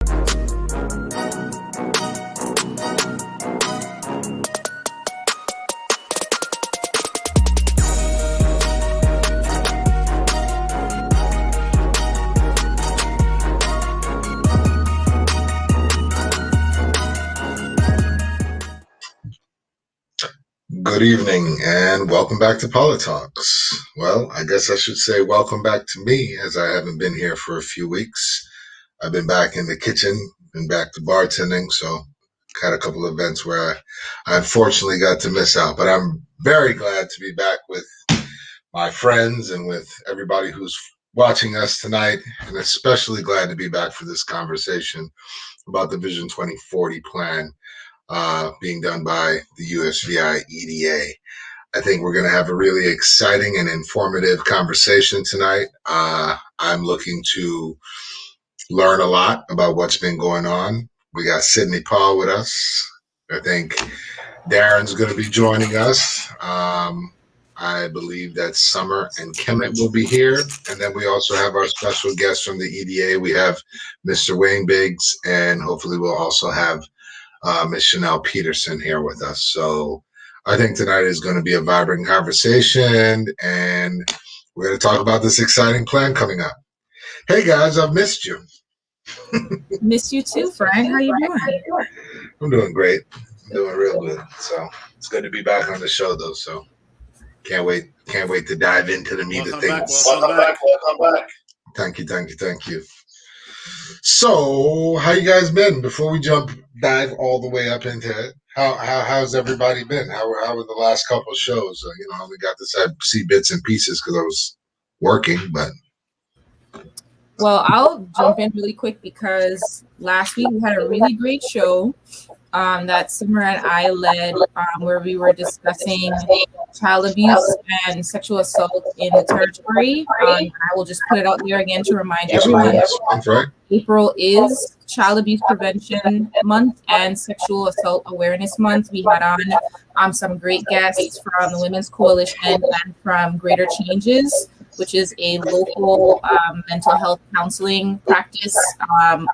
Good evening and welcome back to PoliTalks. Well, I guess I should say welcome back to me, as I haven't been here for a few weeks. I've been back in the kitchen, been back to bartending, so had a couple of events where I unfortunately got to miss out. But I'm very glad to be back with my friends and with everybody who's watching us tonight, and especially glad to be back for this conversation about the Vision 2040 plan being done by the USVI EDA. I think we're going to have a really exciting and informative conversation tonight. I'm looking to learn a lot about what's been going on. We got Sydney Paul with us. I think Darren's going to be joining us. I believe that Summer and Kemet will be here. And then we also have our special guest from the EDA. We have Mr. Wayne Biggs, and hopefully we'll also have Ms. Shanell Petersen here with us. So I think tonight is going to be a vibrant conversation, and we're going to talk about this exciting plan coming up. Hey guys, I've missed you. Missed you too, Frank. How you doing? I'm doing great. I'm doing real good. So it's good to be back on the show, though. So can't wait to dive into the meat of things. Welcome back. Thank you. So, how you guys been? Before we dive all the way up into it, how's everybody been? How were the last couple of shows? I only got to see bits and pieces because I was working, but. Well, I'll jump in really quick because last week we had a really great show that Summer and I led where we were discussing child abuse and sexual assault in the territory. I will just put it out there again to remind everyone. April is Child Abuse Prevention Month and Sexual Assault Awareness Month. We had on some great guests from the Women's Coalition and from Greater Changes, which is a local mental health counseling practice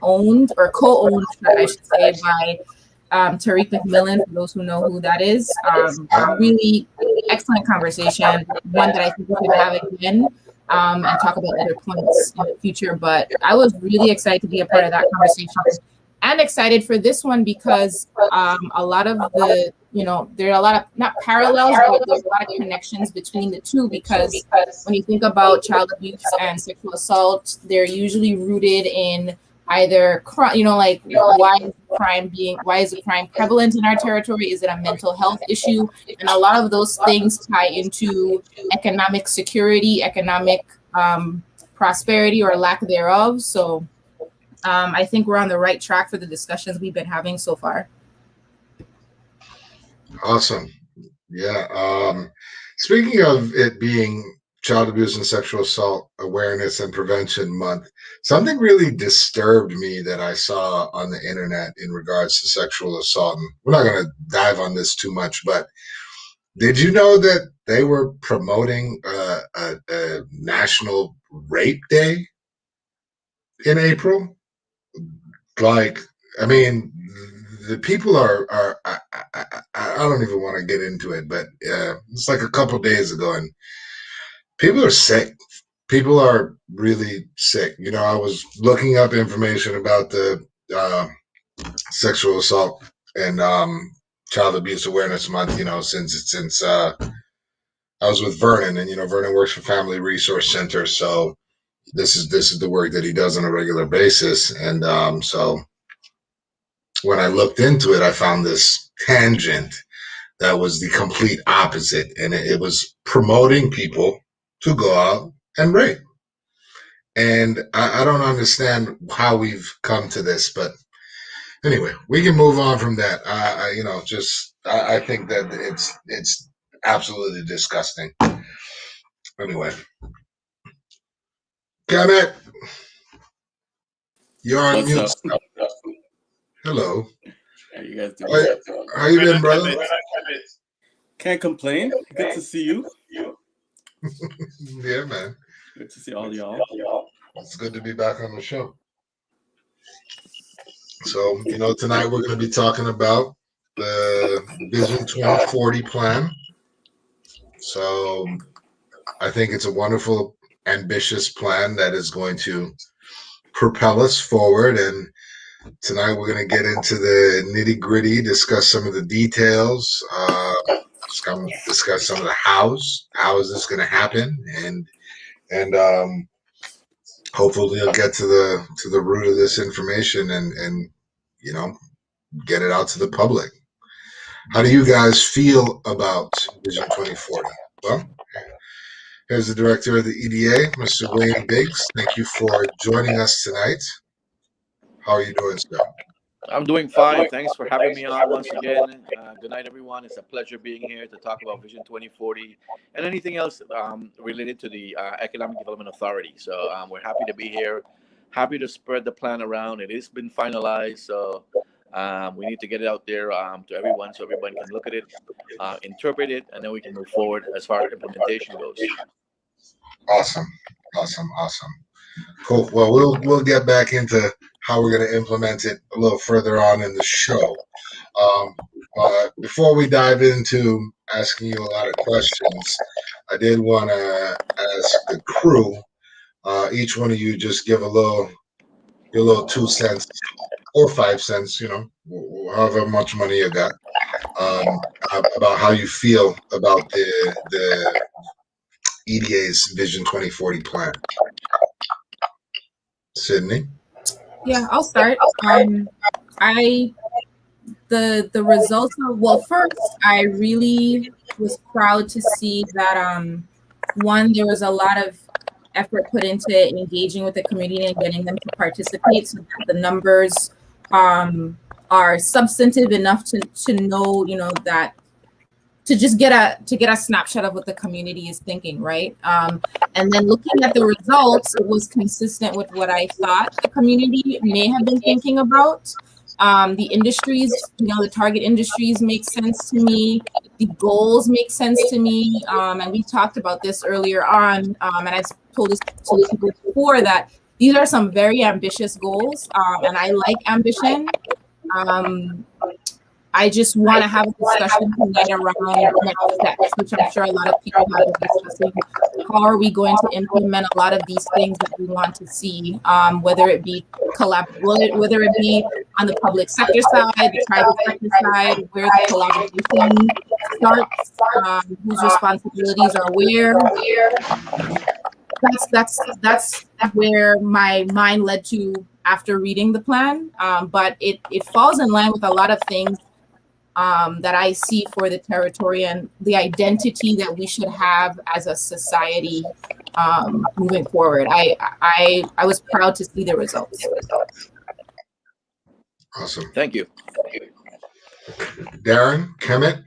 owned or co-owned, I should say, by Tariq McMillan, for those who know who that is. Really excellent conversation, one that I think we could have again and talk about other points in the future. But I was really excited to be a part of that conversation and excited for this one because a lot of the, there are a lot of, not parallels, but there's a lot of connections between the two, because when you think about child abuse and sexual assault, they're usually rooted in either crime, like why is the crime prevalent in our territory? Is it a mental health issue? And a lot of those things tie into economic security, economic prosperity or lack thereof. So I think we're on the right track for the discussions we've been having so far. Awesome. Yeah. Speaking of it being Child Abuse and Sexual Assault Awareness and Prevention Month, something really disturbed me that I saw on the internet in regards to sexual assault. And we're not going to dive on this too much, but did you know that they were promoting a National Rape Day in April? The people are I don't even want to get into it, but it's like a couple days ago, and people are sick. People are really sick. I was looking up information about the sexual assault and child abuse awareness month. Since I was with Vernon, and Vernon works for Family Resource Center, so this is the work that he does on a regular basis, and so when I looked into it, I found this tangent that was the complete opposite, and it was promoting people to go out and rape. And I don't understand how we've come to this, but anyway, we can move on from that. I think that it's absolutely disgusting. Anyway, Kemet, you're on mute. Hello. How you guys doing? How you been, brother? Can't complain. Good to see you. Yeah, man. Good to see all y'all. It's good to be back on the show. So, tonight we're going to be talking about the Vision 2040 plan. So, I think it's a wonderful, ambitious plan that is going to propel us forward. And tonight we're going to get into the nitty gritty, discuss some of the details, discuss some of the hows. How is this going to happen? And hopefully you'll get to the root of this information and get it out to the public. How do you guys feel about Vision 2040? Well, here's the director of the EDA, Mr. Wayne Biggs. Thank you for joining us tonight. How are you doing, sir? I'm doing fine. Thanks for having me on once again. Good night, everyone. It's a pleasure being here to talk about Vision 2040 and anything else related to the Economic Development Authority. So we're happy to be here, happy to spread the plan around. It has been finalized, so we need to get it out there to everyone so everyone can look at it, interpret it, and then we can move forward as far as implementation goes. Awesome. Cool. Well, we'll get back into how we're going to implement it a little further on in the show. But before we dive into asking you a lot of questions, I did want to ask the crew, each one of you just give your little 2 cents or 5 cents, however much money you got, about how you feel about the EDA's Vision 2040 plan. Sydney? Yeah, I'll start. The results are, well, first, I really was proud to see that one, there was a lot of effort put into engaging with the community and getting them to participate so that the numbers are substantive enough to know, that to just get a snapshot of what the community is thinking, right? And then looking at the results, it was consistent with what I thought the community may have been thinking about. The industries, the target industries make sense to me. The goals make sense to me. And we talked about this earlier on. And I told this to people before that these are some very ambitious goals. And I like ambition. I just want to have a discussion tonight around next steps, which I'm sure a lot of people have been discussing. How are we going to implement a lot of these things that we want to see, whether it be whether it be on the public sector side, the private sector side, where the collaboration starts, whose responsibilities are where. That's where my mind led to after reading the plan. But it falls in line with a lot of things that I see for the territory and the identity that we should have as a society moving forward. I was proud to see the results. Awesome. Thank you. Darren, Kemet?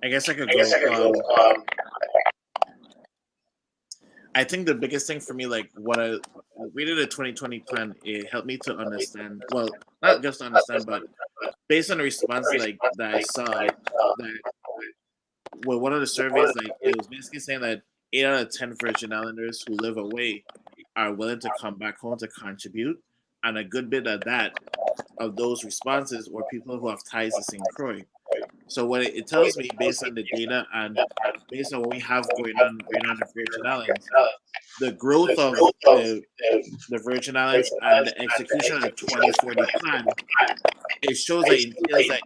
I guess I could go. I think the biggest thing for me, like what I reading the 2020 plan, it helped me to understand. Well, not just to understand, but based on the response like that I saw, that well, one of the surveys, like it was basically saying that 8 out of 10 Virgin Islanders who live away are willing to come back home to contribute, and a good bit of those responses were people who have ties to St. Croix. So what it tells me, based on the data and based on what we have going on right now in the Virgin Islands, the growth of the Virgin Islands and the execution of the 2040 plan, it shows that it entails that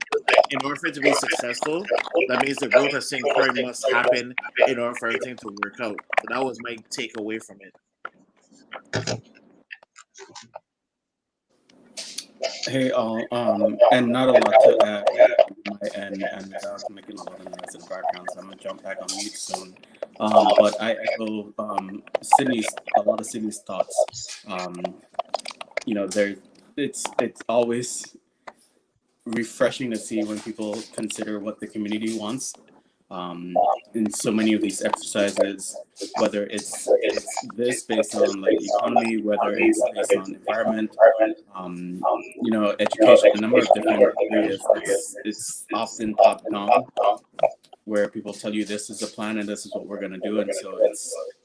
in order for it to be successful, that means the growth of St. Croix must happen in order for everything to work out. So that was my takeaway from it. Hey, all, and not a lot to add on my end, and without making a lot of noise in the background, so I'm gonna jump back on mute soon. But I echo a lot of Sydney's thoughts. It's always refreshing to see when people consider what the community wants. In so many of these exercises, whether it's this based on like economy, whether it's based on environment, education, a number of different areas, it's often top down, where people tell you this is the plan and this is what we're going to do, and so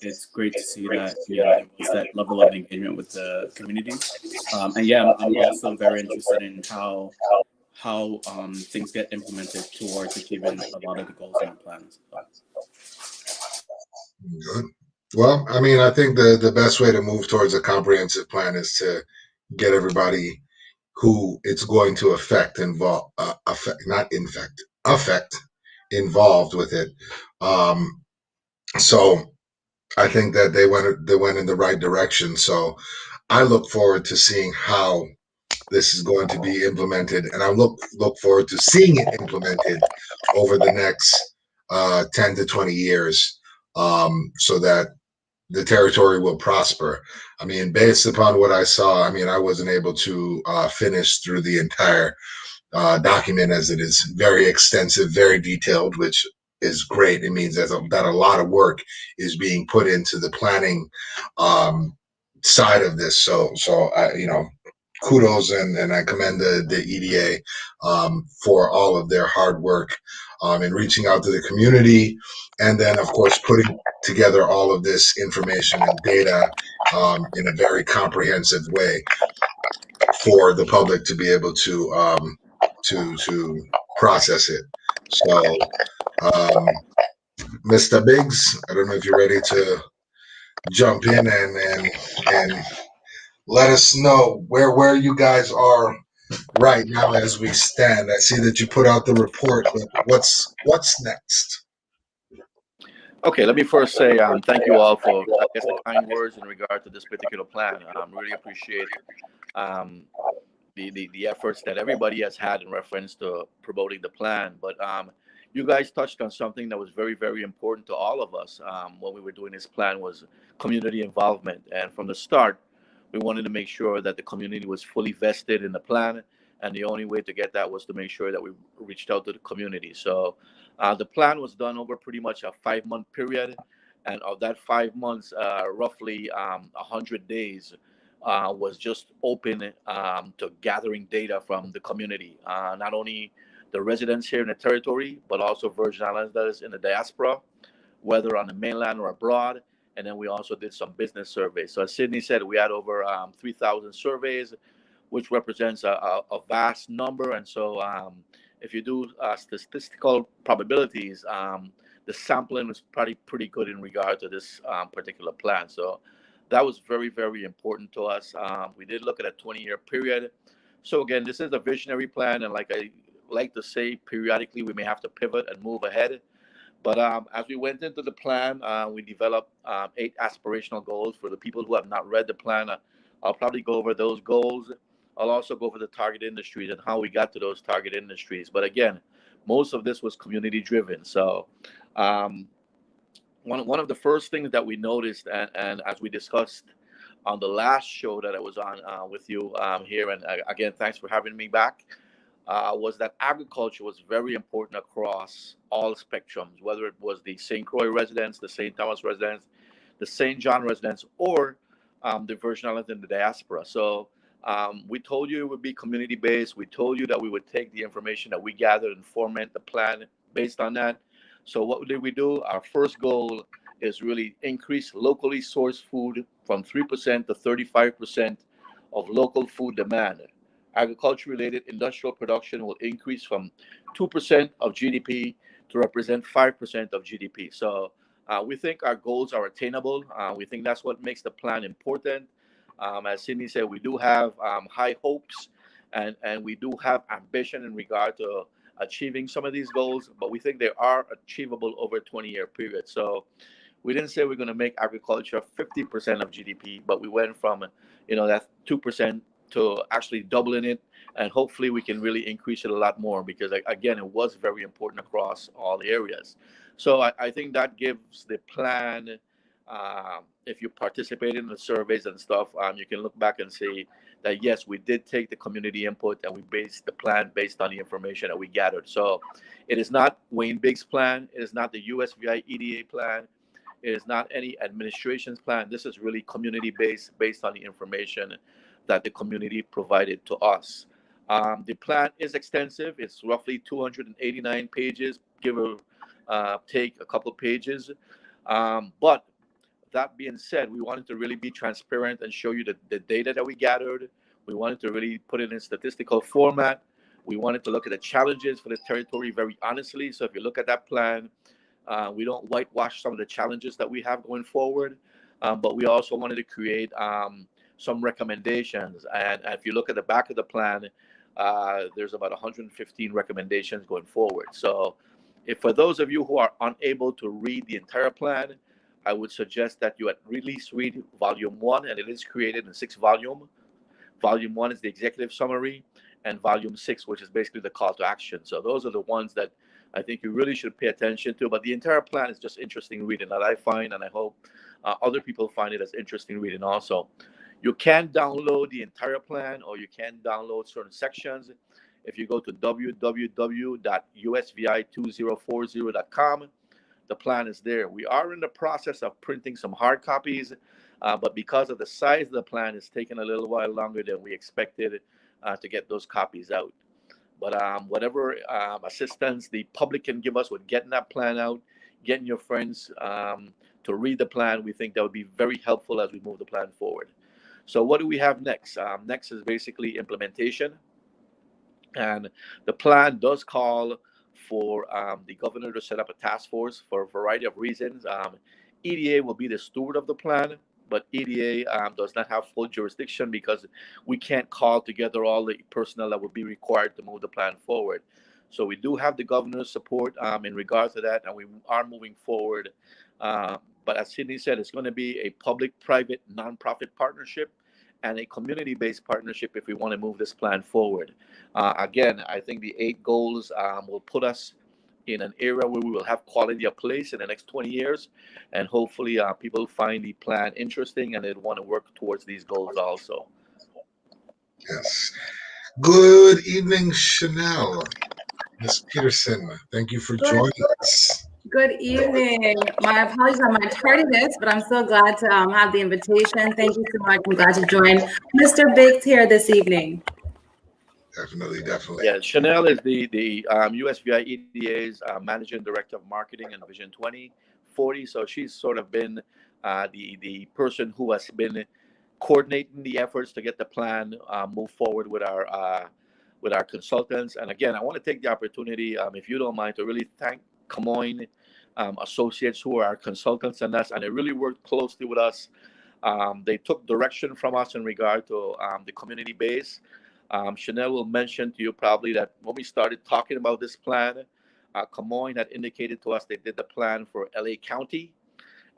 it's great to see that there was that level of engagement with the community. And yeah, I'm also very interested in how things get implemented towards achieving a lot of the goals in our plans. So. Good. Well, I mean, I think the best way to move towards a comprehensive plan is to get everybody who it's going to affect involved with it. Um, so I think that they went in the right direction. So I look forward to seeing how this is going to be implemented, and I look forward to seeing it implemented over the next 10 to 20 years, so that the territory will prosper. I mean, based upon what I saw, I mean, I wasn't able to finish through the entire document, as it is very extensive, very detailed, which is great. It means that a lot of work is being put into the planning um, side of this. So kudos, and I commend the EDA for all of their hard work in reaching out to the community, and then of course putting together all of this information and data in a very comprehensive way for the public to be able to process it. So, Mr. Biggs, I don't know if you're ready to jump in and let us know where you guys are right now as we stand. I see that you put out the report, but what's next? Okay, let me first say thank you all for, I guess, the kind words in regard to this particular plan. Really appreciate um, the efforts that everybody has had in reference to promoting the plan. But you guys touched on something that was very, very important to all of us when we were doing this plan was community involvement. And from the start, we wanted to make sure that the community was fully vested in the plan. And the only way to get that was to make sure that we reached out to the community. So the plan was done over pretty much a 5 month period. And of that 5 months, roughly 100 days was just open to gathering data from the community, not only the residents here in the territory, but also Virgin Islanders in the diaspora, whether on the mainland or abroad. And then we also did some business surveys. So as Sydney said, we had over 3,000 surveys, which represents a vast number. And so if you do statistical probabilities, the sampling was pretty good in regard to this particular plan. So that was very, very important to us. We did look at a 20-year period. So again, this is a visionary plan. And like I like to say, periodically we may have to pivot and move ahead. But as we went into the plan, we developed 8 aspirational goals. For the people who have not read the plan, I'll probably go over those goals. I'll also go over the target industries and how we got to those target industries. But again, most of this was community driven. So um, one of the first things that we noticed, and as we discussed on the last show that I was on with you here, and again, thanks for having me back, was that agriculture was very important across all spectrums, whether it was the St. Croix residents, the St. Thomas residents, the St. John residents, or the Virgin Islands in the diaspora. So we told you it would be community based. We told you that we would take the information that we gathered and format the plan based on that. So what did we do? Our first goal is really increase locally sourced food from 3% to 35% of local food demand. Agriculture related industrial production will increase from 2% of GDP to represent 5% of GDP. So we think our goals are attainable. We think that's what makes the plan important. As Cindy said, we do have high hopes, and we do have ambition in regard to achieving some of these goals, but we think they are achievable over a 20-year period. So we didn't say we're going to make agriculture 50% of GDP, but we went from that 2% to actually doubling it, and hopefully we can really increase it a lot more, because again, it was very important across all the areas. So I think that gives the plan. If you participate in the surveys and stuff, you can look back and see that yes, we did take the community input and we based the plan based on the information that we gathered. So it is not Wayne Biggs' plan. It is not the USVI EDA plan. It is not any administration's plan. This is really community based on the information that the community provided to us. The plan is extensive. It's roughly 289 pages, give or take a couple pages. But That being said, we wanted to really be transparent and show you the data that we gathered. We wanted to really put it in statistical format. We wanted to look at the challenges for the territory very honestly. So if you look at that plan, we don't whitewash some of the challenges that we have going forward, but we also wanted to create some recommendations. And if you look at the back of the plan, there's about 115 recommendations going forward. So if for those of you who are unable to read the entire plan, I would suggest that you at least read volume one, and it is created in 6 volumes. Volume one is the executive summary, and volume six, which is basically the call to action. So those are the ones that I think you really should pay attention to. But the entire plan is just interesting reading that I find, and I hope other people find it as interesting reading also. You can download the entire plan, or you can download certain sections. If you go to www.usvi2040.com, the plan is there. We are in the process of printing some hard copies, but because of the size of the plan, it's taken a little while longer than we expected to get those copies out. But whatever assistance the public can give us with getting that plan out, getting your friends to read the plan, we think that would be very helpful as we move the plan forward. So what do we have next? Next is basically implementation. And the plan does call for the governor to set up a task force for a variety of reasons. EDA will be the steward of the plan, but EDA does not have full jurisdiction because we can't call together all the personnel that would be required to move the plan forward. So we do have the governor's support in regards to that, and we are moving forward. But as Sydney said, it's going to be a public-private nonprofit partnership and a community-based partnership if we want to move this plan forward. Again, I think the 8 goals will put us in an area where we will have quality of place in the next 20 years. And hopefully people find the plan interesting and they'd want to work towards these goals also. Yes. Good evening, Shanell. Miss Petersen, thank you for joining us. Good evening. My apologies on my tardiness, but I'm so glad to have the invitation. Thank you so much. I'm glad to join Mr. Biggs here this evening. Definitely. Yeah, Shanell is the USVI EDA's Managing Director of Marketing and Vision 2040. So she's sort of been the person who has been coordinating the efforts to get the plan move forward with our consultants. And again, I want to take the opportunity, if you don't mind, to really thank Camoin Associates, who are our consultants on us, and they really worked closely with us. They took direction from us in regard to the community base. Shanell will mention to you probably that when we started talking about this plan, Camoin had indicated to us they did the plan for LA County.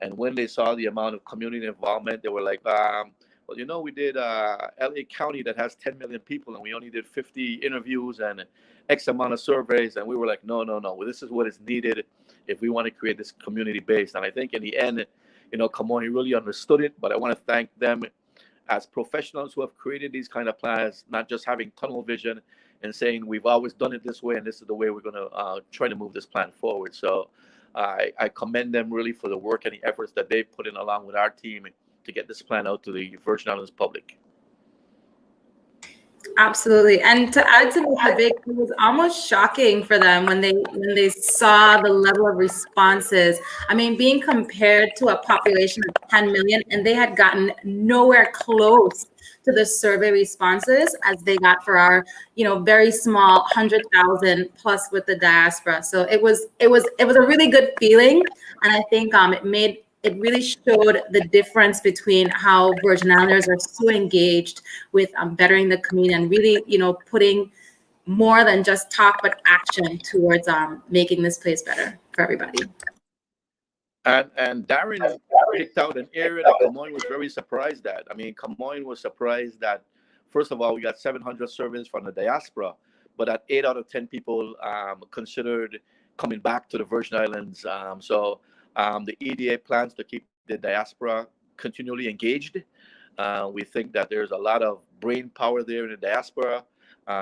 And when they saw the amount of community involvement, they were like, well, you know, we did LA County that has 10 million people, and we only did 50 interviews and X amount of surveys. And we were like, no. Well, this is what is needed if we want to create this community base. And I think in the end, you know, Camoin really understood it. But I want to thank them as professionals who have created these kind of plans, not just having tunnel vision and saying we've always done it this way and this is the way we're going to try to move this plan forward. So I commend them really for the work and the efforts that they've put in along with our team to get this plan out to the Virgin Islands public. Absolutely. And to add to Mr. Big, it was almost shocking for them when they saw the level of responses. I mean, being compared to a population of 10 million, and they had gotten nowhere close to the survey responses as they got for our, you know, very small 100,000 plus with the diaspora. So it was a really good feeling, and I think it really showed the difference between how Virgin Islanders are so engaged with bettering the community and really, you know, putting more than just talk but action towards making this place better for everybody. And Darren picked out an area that Camoin was very surprised at. I mean, Camoin was surprised that, first of all, we got 700 surveys from the diaspora, but that 8 out of 10 people considered coming back to the Virgin Islands. So the EDA plans to keep the diaspora continually engaged. We think that there's a lot of brain power there in the diaspora.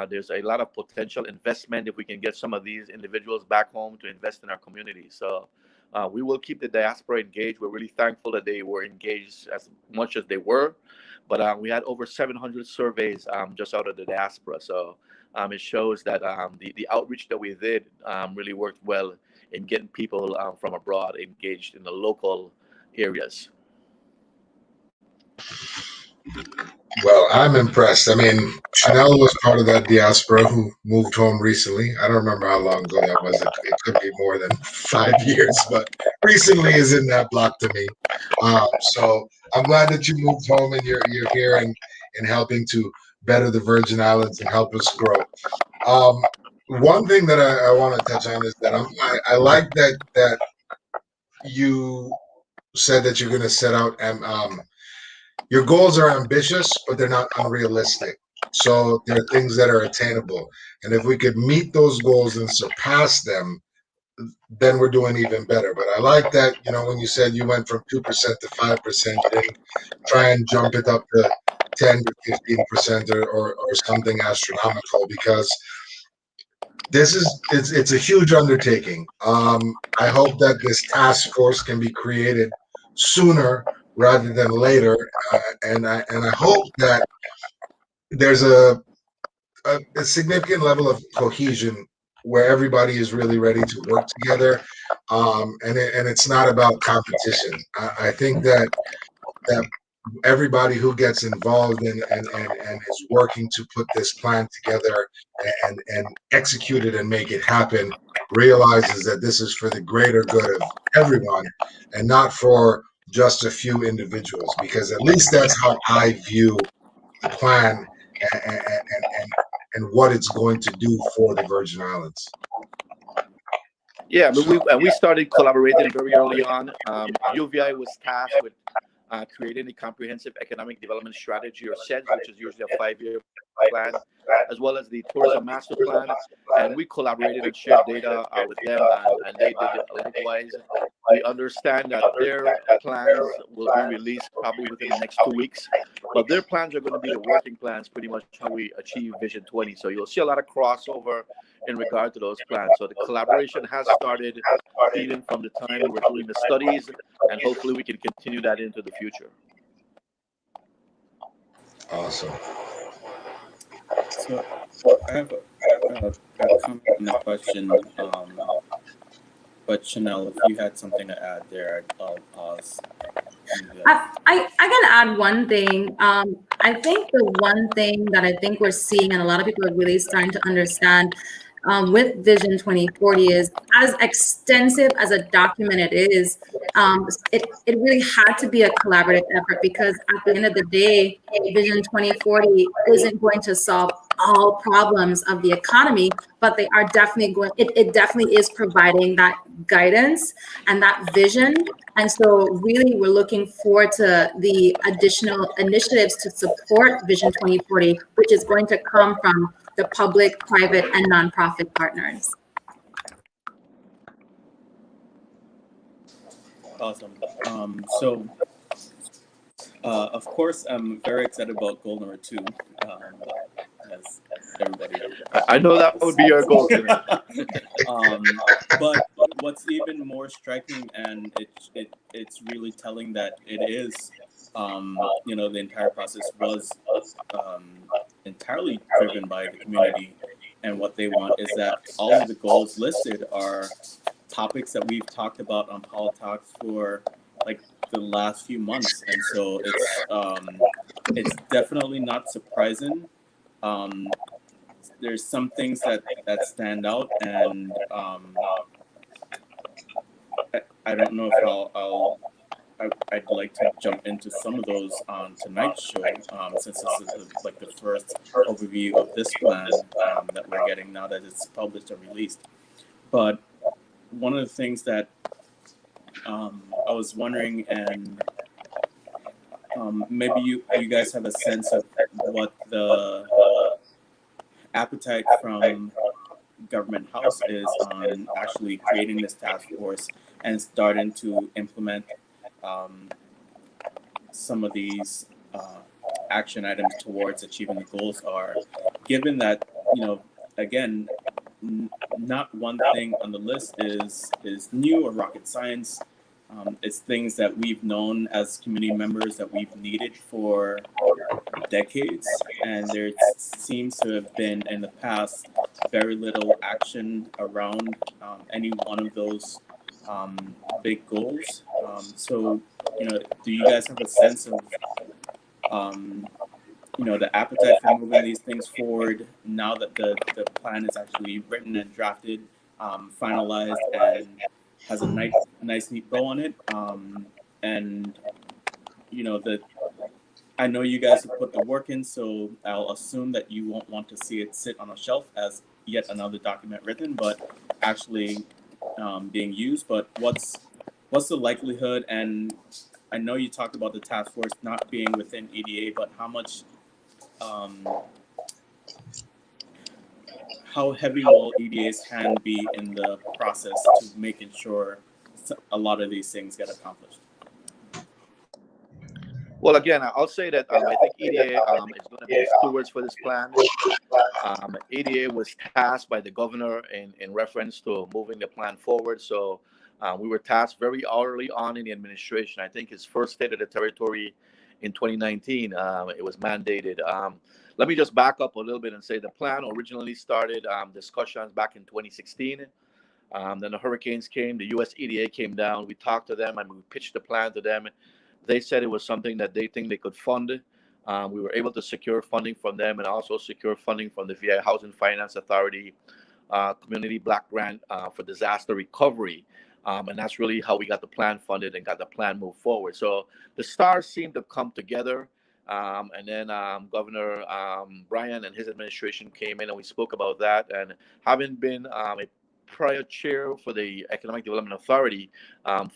There's a lot of potential investment if we can get some of these individuals back home to invest in our community. So we will keep the diaspora engaged. We're really thankful that they were engaged as much as they were. But we had over 700 surveys just out of the diaspora. So it shows that the outreach that we did really worked well in getting people from abroad engaged in the local areas. Well, I'm impressed. I mean, Shanell was part of that diaspora who moved home recently. I don't remember how long ago that was. It could be more than 5 years, but recently is in that block to me. So I'm glad that you moved home and you're here and helping to better the Virgin Islands and help us grow. Um, One thing that I want to touch on is that I like that you said that you're going to set out and your goals are ambitious, but they're not unrealistic. So there are things that are attainable. And if we could meet those goals and surpass them, then we're doing even better. But I like that, when you said you went from 2% to 5%, you didn't try and jump it up to 10 to 15% or something astronomical because it's a huge undertaking. I hope that this task force can be created sooner rather than later, and I hope that there's a significant level of cohesion where everybody is really ready to work together, and it's not about competition. I think that everybody who gets involved and is working to put this plan together and execute it and make it happen realizes that this is for the greater good of everyone and not for just a few individuals, because at least that's how I view the plan and what it's going to do for the Virgin Islands. Yeah, but So, we started collaborating very early on. UVI was tasked with creating a comprehensive economic development strategy, or SEDS, which is usually a 5-year plan, as well as the tourism master plan. And we collaborated and shared data with them, and they did likewise. We understand that their plans will be released probably within the next 2 weeks, but their plans are going to be the working plans, pretty much how we achieve Vision 20. So you'll see a lot of crossover in regard to those plans. So the collaboration has started even from the time we're doing the studies, and hopefully we can continue that into the future. awesome. So I have a comment and a question. But Shanell, if you had something to add there, I'll pause. I can add one thing. I think the one thing that I think we're seeing, and a lot of people are really starting to understand with Vision 2040, is as extensive as a document it is, it really had to be a collaborative effort, because at the end of the day, Vision 2040 isn't going to solve all problems of the economy, but they are definitely it definitely is providing that guidance and that vision. And so really, we're looking forward to the additional initiatives to support Vision 2040, which is going to come from the public, private, and nonprofit partners. Awesome. So, of course, I'm very excited about goal number 2. As everybody, I know that would be your goal today. But what's even more striking, and it's really telling that it is, the entire process was entirely driven by the community, and what they want is that all of the goals listed are topics that we've talked about on PoliTalks for like the last few months, and so it's definitely not surprising. There's some things that stand out, and I don't know if I'd like to jump into some of those on tonight's show, since this is like the first overview of this plan that we're getting now that it's published and released. But one of the things that I was wondering, and maybe you guys have a sense of what the appetite from government house is on actually creating this task force and starting to implement some of these action items towards achieving the goals are, given that, again, not one thing on the list is new or rocket science. It's things that we've known as community members that we've needed for decades, and there seems to have been in the past very little action around any one of those big goals. So, do you guys have a sense of um, the appetite for moving these things forward now that the plan is actually written and drafted, finalized, and has a nice neat bow on it. And the I know you guys have put the work in, so I'll assume that you won't want to see it sit on a shelf as yet another document written, but actually being used. But what's the likelihood? And I know you talked about the task force not being within EDA, but um, how heavy will EDA's hand be in the process to making sure a lot of these things get accomplished? Well, again, I'll say that I think EDA is going to be the stewards for this plan. EDA was tasked by the governor in reference to moving the plan forward. So we were tasked very early on in the administration. I think his first state of the territory in 2019, it was mandated. Let me just back up a little bit and say the plan originally started discussions back in 2016. Then the hurricanes came, the US EDA came down. We talked to them and we pitched the plan to them. They said it was something that they think they could fund. We were able to secure funding from them and also secure funding from the VA Housing Finance Authority Community Black Grant for disaster recovery. And that's really how we got the plan funded and got the plan moved forward. So the stars seemed to come together. And then Governor Bryan and his administration came in and we spoke about that. And having been a prior chair for the Economic Development Authority,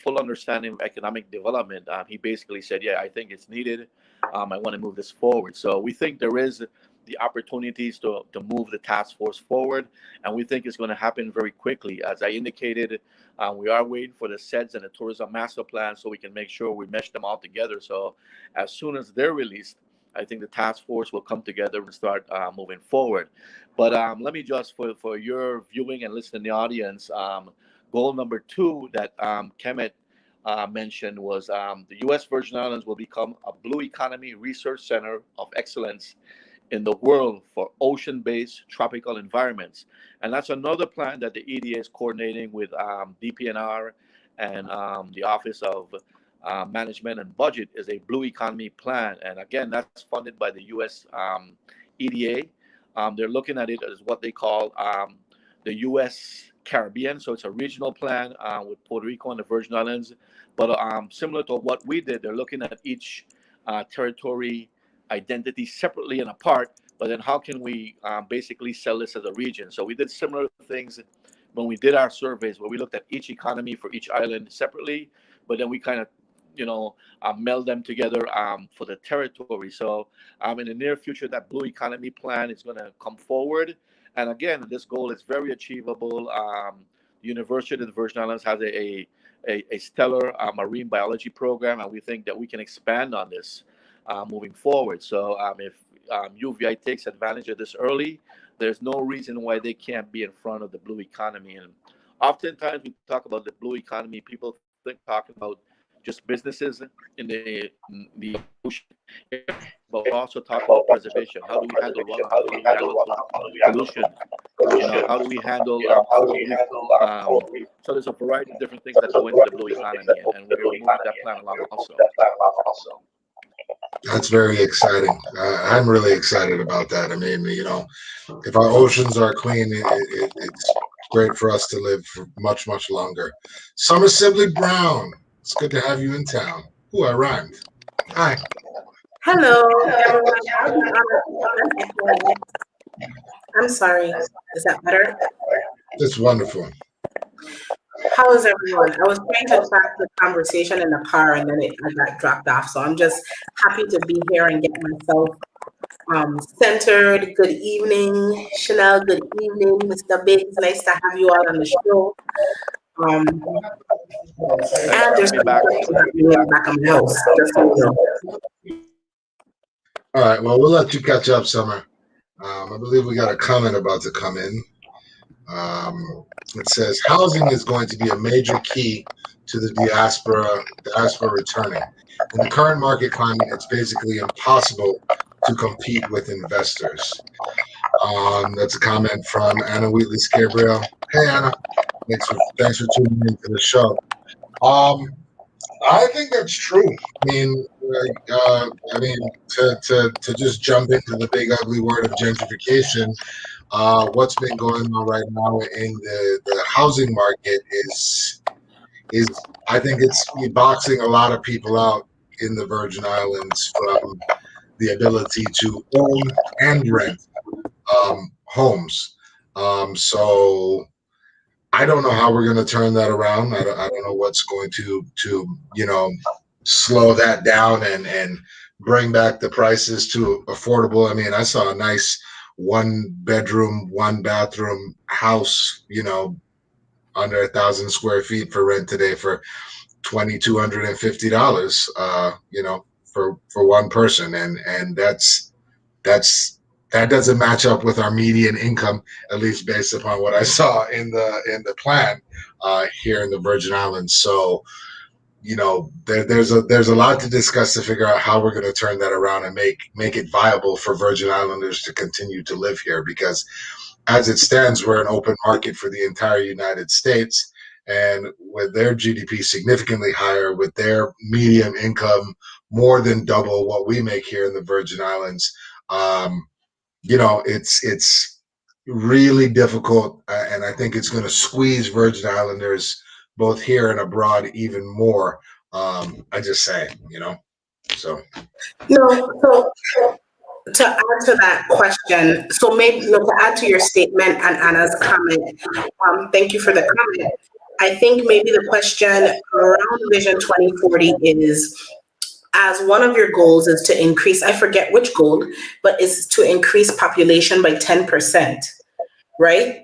full understanding of economic development, he basically said, yeah, I think it's needed. I want to move this forward. So we think there is the opportunities to move the task force forward, and we think it's going to happen very quickly. As I indicated, we are waiting for the SEDS and the Tourism Master Plan so we can make sure we mesh them all together. So as soon as they're released, I think the task force will come together and start moving forward. But let me just, for your viewing and listening to the audience, goal number 2 that Kemet mentioned was the U.S. Virgin Islands will become a blue economy research center of excellence in the world for ocean-based tropical environments. And that's another plan that the EDA is coordinating with DPNR and the Office of Management and Budget is a blue economy plan. And again, that's funded by the U.S. EDA. They're looking at it as what they call the U.S. Caribbean. So it's a regional plan with Puerto Rico and the Virgin Islands. But similar to what we did, they're looking at each territory identity separately and apart. But then how can we basically sell this as a region? So we did similar things when we did our surveys where we looked at each economy for each island separately, but then we kind of meld them together for the territory. So in the near future, that blue economy plan is going to come forward. And again, this goal is very achievable. The University of the Virgin Islands has a stellar marine biology program, and we think that we can expand on this moving forward. So if UVI takes advantage of this early, there's no reason why they can't be in front of the blue economy. And oftentimes we talk about the blue economy, people think talking about just businesses in the ocean, but we also talk about preservation. How do we handle runoff? How do we handle pollution? How do we handle so there's a variety of different things that go into the blue economy, and we're moving that plan along also. That's very exciting. I'm really excited about that. I mean, if our oceans are clean, it's great for us to live for much, much longer. Summer Sibley Brown, it's good to have you in town. Ooh, I rhymed. Hi. Hello, everyone. I'm sorry. Is that better? That's wonderful. How is everyone? I was trying to track the conversation in the car and then I got dropped off. So I'm just happy to be here and get myself centered. Good evening, Shanell. Good evening, Mr. Biggs. Nice to have you all on the show. And there's back on the house. Just so you know. All right. Well, we'll let you catch up, Summer. I believe we got a comment about to come in. It says housing is going to be a major key to the diaspora returning. In the current market climate, it's basically impossible to compete with investors. That's a comment from Anna Wheatley Gabriel. Hey, Anna. Thanks for tuning into the show. I think that's true. I mean, I mean, to just jump into the big ugly word of gentrification, what's been going on right now in the housing market is I think it's boxing a lot of people out in the Virgin Islands from the ability to own and rent homes. So I don't know how we're going to turn that around. I don't know what's going to slow that down and bring back the prices to affordable. I mean, I saw a nice 1 bedroom, 1 bathroom house, under 1,000 square feet for rent today for $2,250. For one person, and that's that doesn't match up with our median income, at least based upon what I saw in the plan here in the Virgin Islands. So there's a lot to discuss to figure out how we're going to turn that around and make it viable for Virgin Islanders to continue to live here, because as it stands, we're an open market for the entire United States. And with their GDP significantly higher, with their median income more than double what we make here in the Virgin Islands, it's really difficult, and I think it's going to squeeze Virgin Islanders both here and abroad even more. I just say, so. No, so to add to that question, so maybe no, to add to your statement and Anna's comment, thank you for the comment. I think maybe the question around Vision 2040 is, as one of your goals is to increase, I forget which goal, but is to increase population by 10%, right?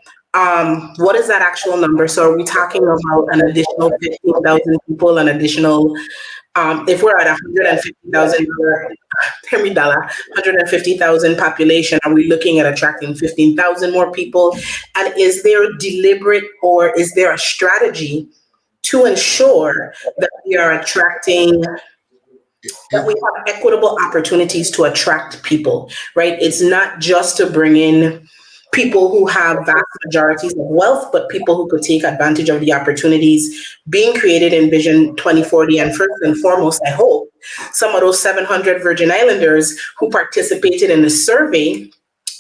What is that actual number? So are we talking about an additional 15,000 people, an additional, if we're at 150,000, $150,000 population, are we looking at attracting 15,000 more people? And is there a deliberate, or is there a strategy to ensure that we are attracting, that we have equitable opportunities to attract people, right? It's not just to bring in people who have vast majorities of wealth, but people who could take advantage of the opportunities being created in Vision 2040. And first and foremost, I hope some of those 700 Virgin Islanders who participated in the survey,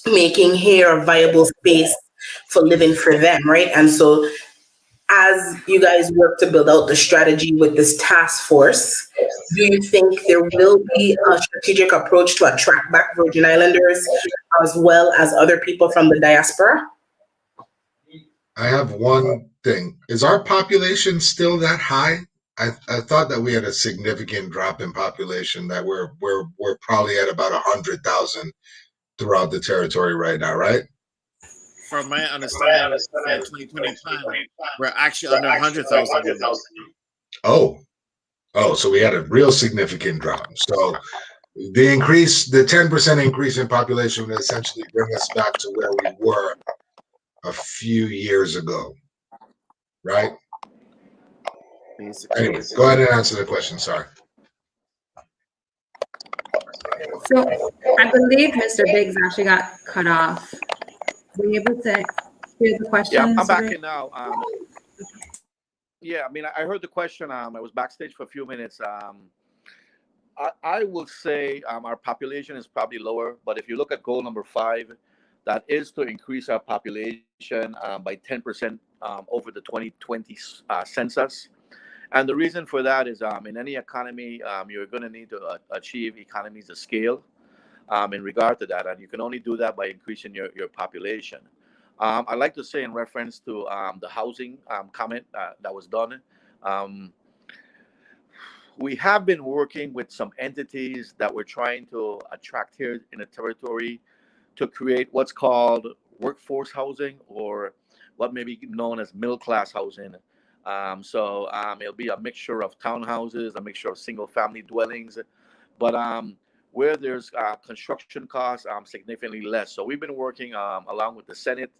making here a viable space for living for them, right? And so as you guys work to build out the strategy with this task force, do you think there will be a strategic approach to attract back Virgin Islanders as well as other people from the diaspora? I have one thing. Is our population still that high? I thought that we had a significant drop in population, that we're probably at about 100,000 throughout the territory right now, right? From my understanding, for 2020 plan, we're actually under 100,000. Oh, so we had a real significant drop. So the 10% increase in population would essentially bring us back to where we were a few years ago, right? Basically. Anyway, go ahead and answer the question. Sorry. So I believe Mr. Biggs actually got cut off. Were you able to hear the question? Yeah, I'm back in now. Yeah, I mean, I heard the question. I was backstage for a few minutes. I will say our population is probably lower, but if you look at goal number 5, that is to increase our population by 10% over the 2020 census. And the reason for that is in any economy, you're going to need to achieve economies of scale in regard to that. And you can only do that by increasing your population. I'd like to say, in reference to the housing comment that was done, we have been working with some entities that we're trying to attract here in the territory to create what's called workforce housing, or what may be known as middle-class housing. So it'll be a mixture of townhouses, a mixture of single-family dwellings, but where there's construction costs significantly less. So we've been working along with the Senate,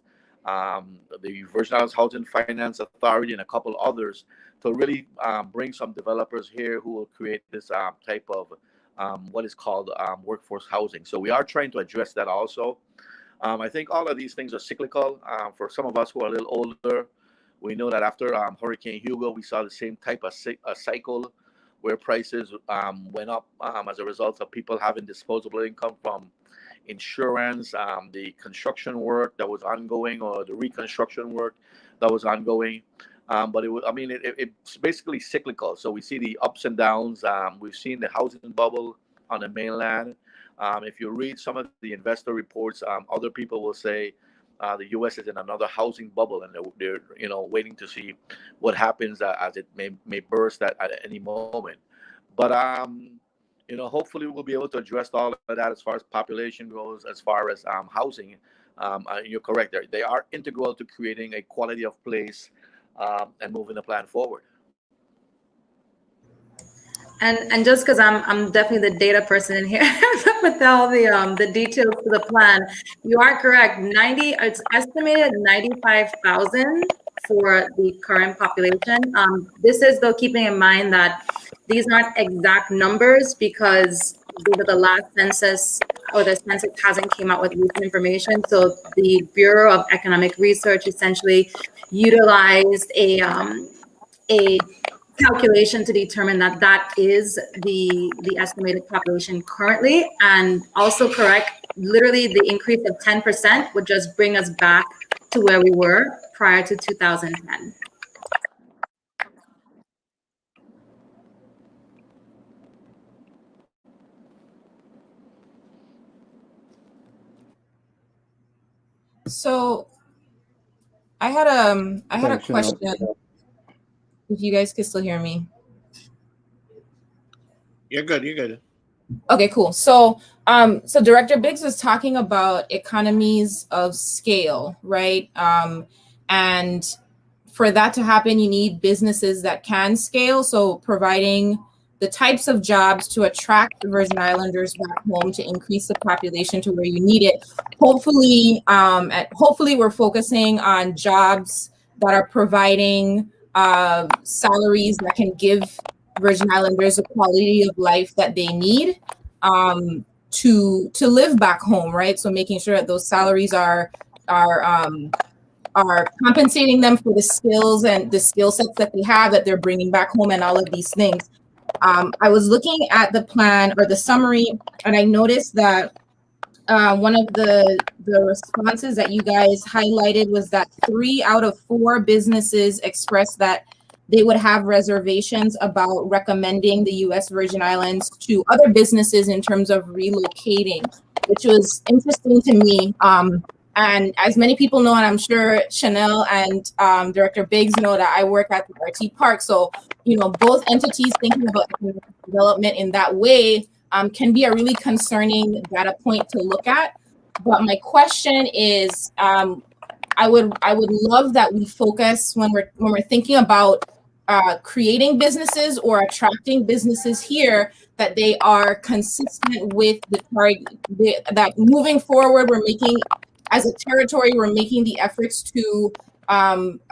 the Virgin Islands Housing Finance Authority, and a couple others to really bring some developers here who will create this type of what is called workforce housing. So we are trying to address that also. I think all of these things are cyclical. For some of us who are a little older, we know that after Hurricane Hugo, we saw the same type of cycle where prices went up as a result of people having disposable income from insurance, the construction work that was ongoing, or the reconstruction work that was ongoing. But it's basically cyclical. So we see the ups and downs. We've seen the housing bubble on the mainland. If you read some of the investor reports, other people will say the U.S. is in another housing bubble, and they're waiting to see what happens as it may burst at any moment. But hopefully we'll be able to address all of that as far as population goes, as far as housing. You're correct. They are integral to creating a quality of place and moving the plan forward. And just because I'm definitely the data person in here with all the details to the plan, you are correct. It's estimated 95,000 for the current population. This is though keeping in mind that these aren't exact numbers because the last census or the census hasn't came out with recent information. So the Bureau of Economic Research essentially utilized a calculation to determine that is the estimated population currently. And also correct, literally the increase of 10% would just bring us back to where we were prior to 2010. So I had a question. If you guys could still hear me. You're good. You're good. Okay, cool. So Director Biggs was talking about economies of scale, right? And for that to happen, you need businesses that can scale. So providing the types of jobs to attract the Virgin Islanders back home to increase the population to where you need it. Hopefully, we're focusing on jobs that are providing salaries that can give Virgin Islanders the quality of life that they need to live back home, right? So making sure that those salaries are compensating them for the skills and the skill sets that they have that they're bringing back home and all of these things. I was looking at the plan or the summary, and I noticed that one of the responses that you guys highlighted was that 3 out of 4 businesses expressed that they would have reservations about recommending the U.S. Virgin Islands to other businesses in terms of relocating, which was interesting to me. And as many people know, and I'm sure Shanell and Director Biggs know, that I work at the RT Park. So, both entities thinking about economic development in that way can be a really concerning data point to look at. But my question is, I would love that we focus when we're thinking about creating businesses or attracting businesses here, that they are consistent with the target, that moving forward, we're making, as a territory, we're making the efforts to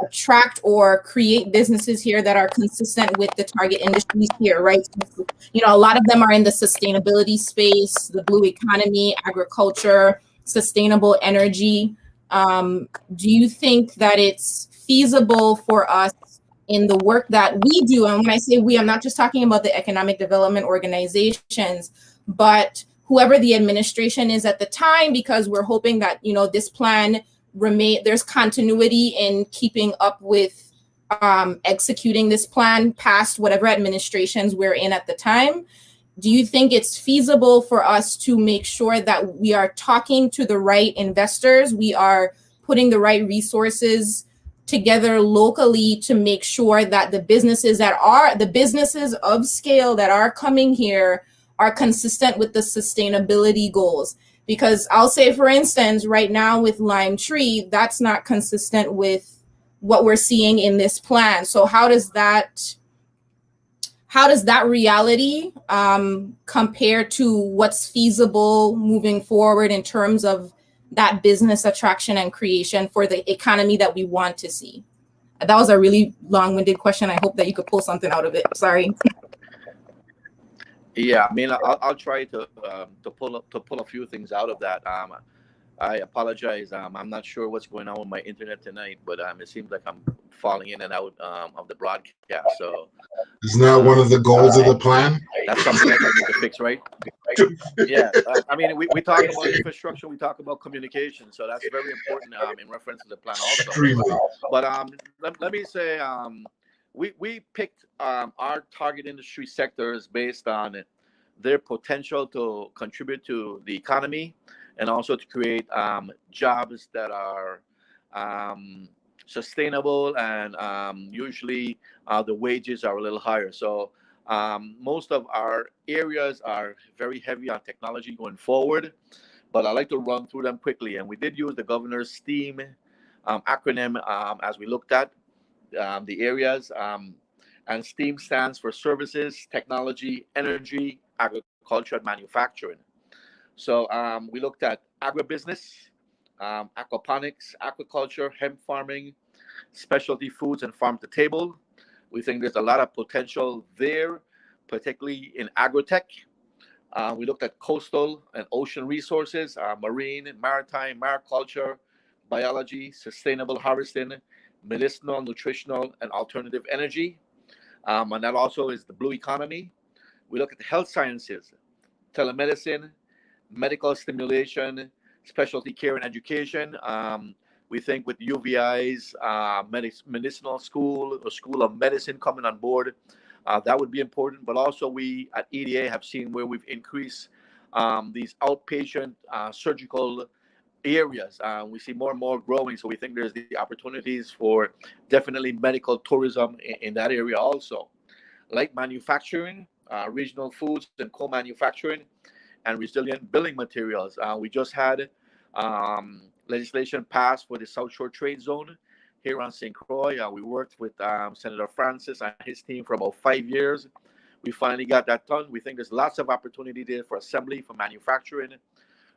attract or create businesses here that are consistent with the target industries here, right? So, a lot of them are in the sustainability space, the blue economy, agriculture, sustainable energy. Do you think that it's feasible for us in the work that we do? And when I say we, I'm not just talking about the economic development organizations, but whoever the administration is at the time, because we're hoping that, this plan there's continuity in keeping up with executing this plan past whatever administrations we're in at the time. Do you think it's feasible for us to make sure that we are talking to the right investors, we are putting the right resources together locally to make sure that the businesses of scale that are coming here are consistent with the sustainability goals? Because I'll say, for instance, right now with Lime Tree, that's not consistent with what we're seeing in this plan. So how does that reality compare to what's feasible moving forward in terms of that business attraction and creation for the economy that we want to see? That was a really long-winded question. I hope that you could pull something out of it. Sorry. Yeah, I'll try to pull a few things out of that. I apologize. I'm not sure what's going on with my internet tonight, but it seems like I'm falling in and out of the broadcast. So Isn't that one of the goals of the plan? that's something else I need to fix, right? Yeah. I mean, we talk about infrastructure, we talk about communication, so that's very important in reference to the plan also. Extremely. But let me say, we picked our target industry sectors based on their potential to contribute to the economy and also to create jobs that are sustainable, and usually the wages are a little higher. So most of our areas are very heavy on technology going forward, but I like to run through them quickly. And we did use the governor's STEAM acronym as we looked at the areas. And STEAM stands for services, technology, energy, agriculture, and manufacturing. So we looked at agribusiness, aquaponics, aquaculture, hemp farming, specialty foods, and farm to table. We think there's a lot of potential there, particularly in agrotech. We looked at coastal and ocean resources, marine, maritime, mariculture, biology, sustainable harvesting, medicinal, nutritional, and alternative energy. And that also is the blue economy. We look at the health sciences, telemedicine, medical stimulation, specialty care and education. We think with UVI's medicinal school or school of medicine coming on board, that would be important. But also we at EDA have seen where we've increased these outpatient surgical areas. We see more and more growing. So we think there's the opportunities for definitely medical tourism in that area also. Like manufacturing, regional foods and co-manufacturing, and resilient building materials. We just had legislation passed for the South Shore Trade Zone here on St. Croix. We worked with Senator Francis and his team for about 5 years. We finally got that done. We think there's lots of opportunity there for assembly, for manufacturing,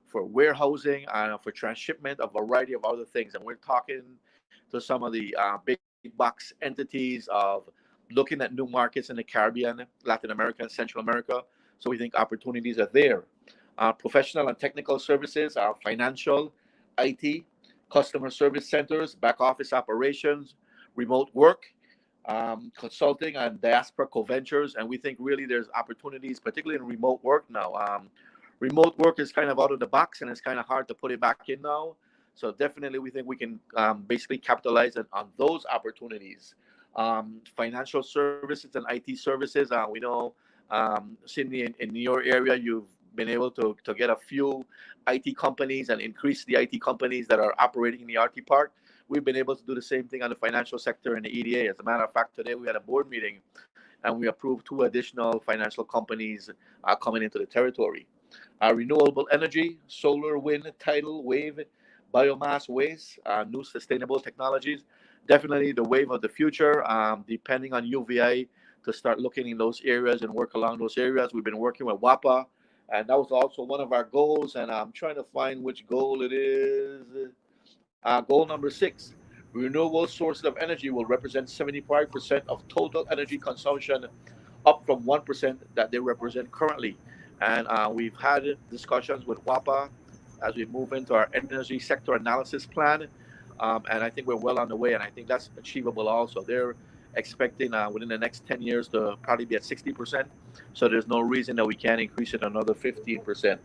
for warehousing, and for transshipment, a variety of other things. And we're talking to some of the big box entities of looking at new markets in the Caribbean, Latin America, and Central America. So we think opportunities are there. Professional and technical services, financial, IT, customer service centers, back office operations, remote work, consulting, and diaspora co-ventures. And we think really there's opportunities, particularly in remote work now. Remote work is kind of out of the box, and it's kind of hard to put it back in now. So definitely we think we can basically capitalize on those opportunities. Financial services and IT services. We know, Sydney, in your area, you've been able to get a few IT companies and increase the IT companies that are operating in the RT Park. We've been able to do the same thing on the financial sector in the EDA. As a matter of fact, today we had a board meeting and we approved 2 additional financial companies coming into the territory. Renewable energy, solar, wind, tidal, wave, biomass, waste, new sustainable technologies. Definitely the wave of the future, depending on UVI, to start looking in those areas and work along those areas. We've been working with WAPA, and that was also one of our goals. And I'm trying to find which goal it is. Goal number 6, renewable sources of energy will represent 75% of total energy consumption, up from 1% that they represent currently. And we've had discussions with WAPA as we move into our energy sector analysis plan. And I think we're well on the way, and I think that's achievable also. They're expecting within the next 10 years to probably be at 60%. So there's no reason that we can't increase it another 15%.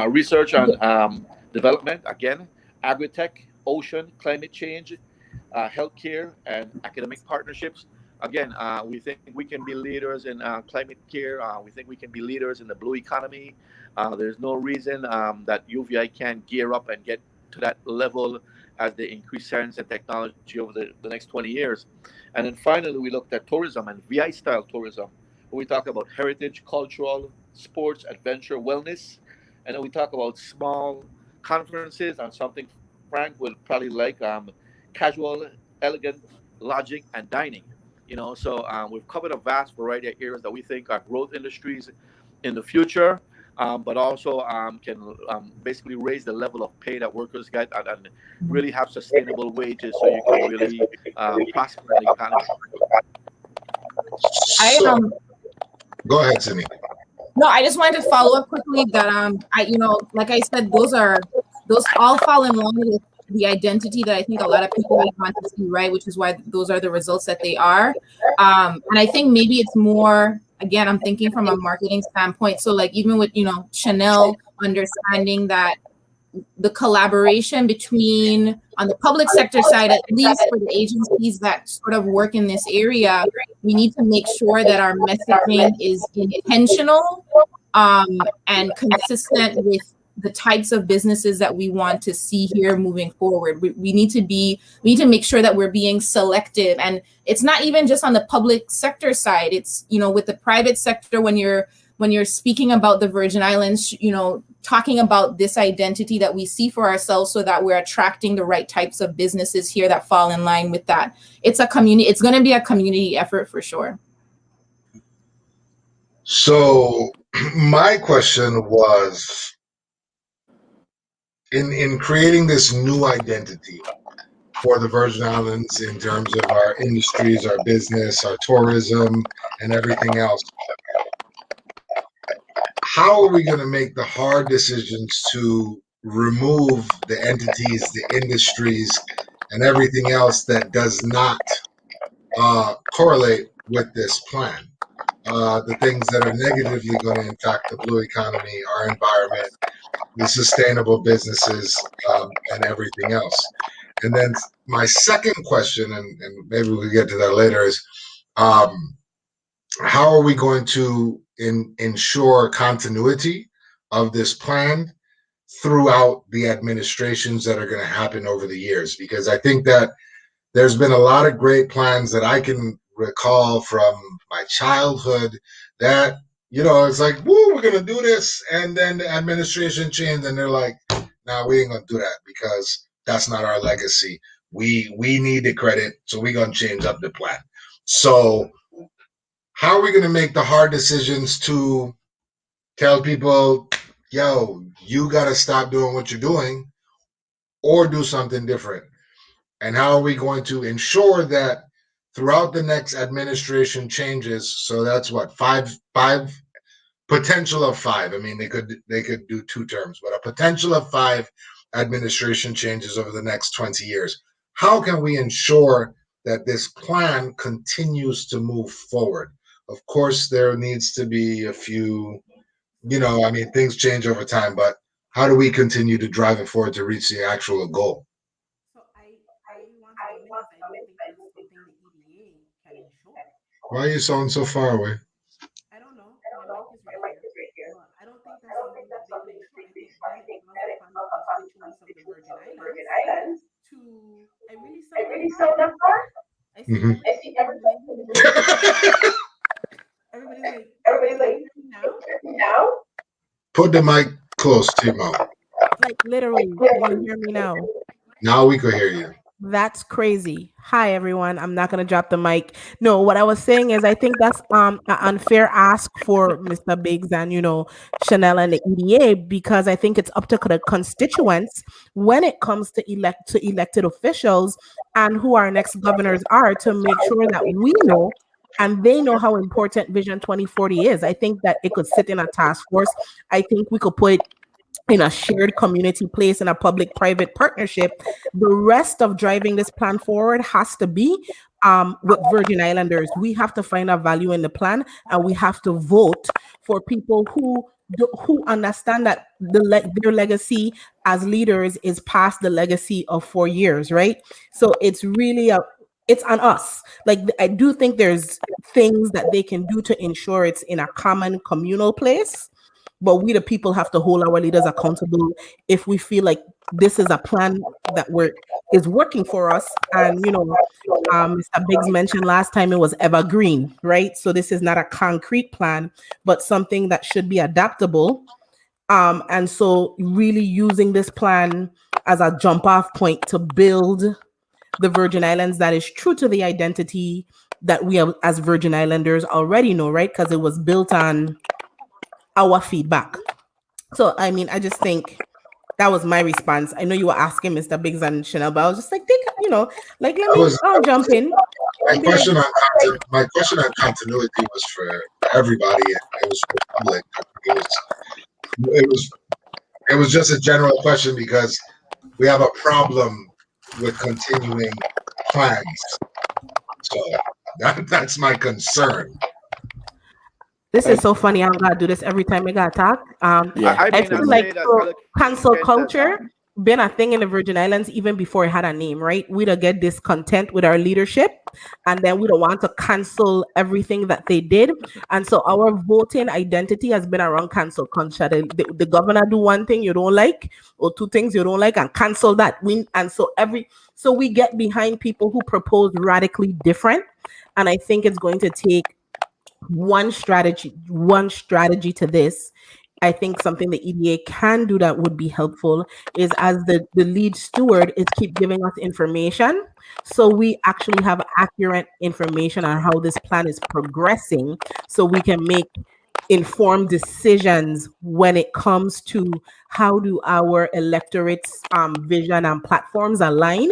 Research on development, again, agritech, ocean, climate change, healthcare, and academic partnerships. Again, we think we can be leaders in climate care. We think we can be leaders in the blue economy. There's no reason that UVI can't gear up and get to that level as they increase science and technology over the next 20 years. And then finally, we looked at tourism and VI style tourism. We talk about heritage, cultural, sports, adventure, wellness. And then we talk about small conferences and something Frank would probably like, casual, elegant lodging and dining. So we've covered a vast variety of areas that we think are growth industries in the future, but also can basically raise the level of pay that workers get, and really have sustainable wages so you can really prosper in the economy. Go ahead, Sydney. No, I just wanted to follow up quickly that like I said, those are those all fall in line with the identity that I think a lot of people want to see, right? Which is why those are the results that they are. And I think maybe it's more, again, I'm thinking from a marketing standpoint. So like even with, Shanell understanding that the collaboration between, on the public sector side, at least for the agencies that sort of work in this area, we need to make sure that our messaging is intentional and consistent with the types of businesses that we want to see here moving forward. We need to make sure that we're being selective, and it's not even just on the public sector side. It's, with the private sector, when you're speaking about the Virgin Islands, talking about this identity that we see for ourselves, so that we're attracting the right types of businesses here that fall in line with that. It's going to be a community effort for sure. So my question was, in creating this new identity for the Virgin Islands in terms of our industries, our business, our tourism, and everything else, how are we going to make the hard decisions to remove the entities, the industries, and everything else that does not correlate with this plan? The things that are negatively going to impact the blue economy, our environment, the sustainable businesses, and everything else. And then my second question, and maybe we'll get to that later, is how are we going to ensure continuity of this plan throughout the administrations that are going to happen over the years? Because I think that there's been a lot of great plans that I can recall from my childhood that, it's like, woo, we're going to do this. And then the administration changed and they're like, nah, we ain't going to do that because that's not our legacy. We need the credit, so we're going to change up the plan. So how are we going to make the hard decisions to tell people, yo, you got to stop doing what you're doing or do something different? And how are we going to ensure that throughout the next administration changes? So that's what, five potential of 5. I mean, they could do 2 terms, but a potential of 5 administration changes over the next 20 years. How can we ensure that this plan continues to move forward? Of course, there needs to be a few, things change over time, but how do we continue to drive it forward to reach the actual goal? So I want to jump in because I don't think that's something the EDA can ensure. Why are you sounding so far away? I don't know. My mic is right here. But I don't think that's something that they could ensure. I think then it falls upon the constituents of the Virgin Islands to. I really sound that far. I see everybody everybody's like, can you hear me now? Put the mic close to your mouth. Like literally, can you hear me now? Now we could hear you. That's crazy. Hi, everyone. I'm not going to drop the mic. No, what I was saying is I think that's an unfair ask for Mr. Biggs and, Shanell and the EDA, because I think it's up to the constituents when it comes to elected officials and who our next governors are to make sure that we know and they know how important Vision 2040 is. I think that it could sit in a task force. I think we could put in a shared community place in a public-private partnership. The rest of driving this plan forward has to be with Virgin Islanders. We have to find a value in the plan, and we have to vote for people who understand that their legacy as leaders is past the legacy of 4 years, right? So it's really it's on us. Like, I do think there's things that they can do to ensure it's in a common communal place. But we, the people, have to hold our leaders accountable if we feel like this is a plan that is working for us. And, Mr. Biggs mentioned last time it was evergreen, right? So this is not a concrete plan, but something that should be adaptable. And so really using this plan as a jump off point to build the Virgin Islands that is true to the identity that we have as Virgin Islanders already know, right? Because it was built on our feedback. So, I mean, I just think that was my response. I know you were asking Mr. Biggs and Shanell, but I was just like, I'll jump in. My question on continuity was for everybody. It was for the public. It was It was just a general question because we have a problem with continuing plans. So that's my concern. This is so funny. I'm gonna do this every time I gotta talk. Yeah. I I may feel not like say that so Tyler cancel Kent said culture that. been a thing in the Virgin Islands even before it had a name, right? We don't get discontent with our leadership, and then we don't want to cancel everything that they did. And so our voting identity has been around cancel culture. The governor do one thing you don't like, or two things you don't like, and cancel that. So we get behind people who propose radically different. And I think it's going to take one strategy to this. I think something the EDA can do that would be helpful is, as the lead steward, is keep giving us information so we actually have accurate information on how this plan is progressing, so we can make informed decisions when it comes to how do our electorate's vision and platforms align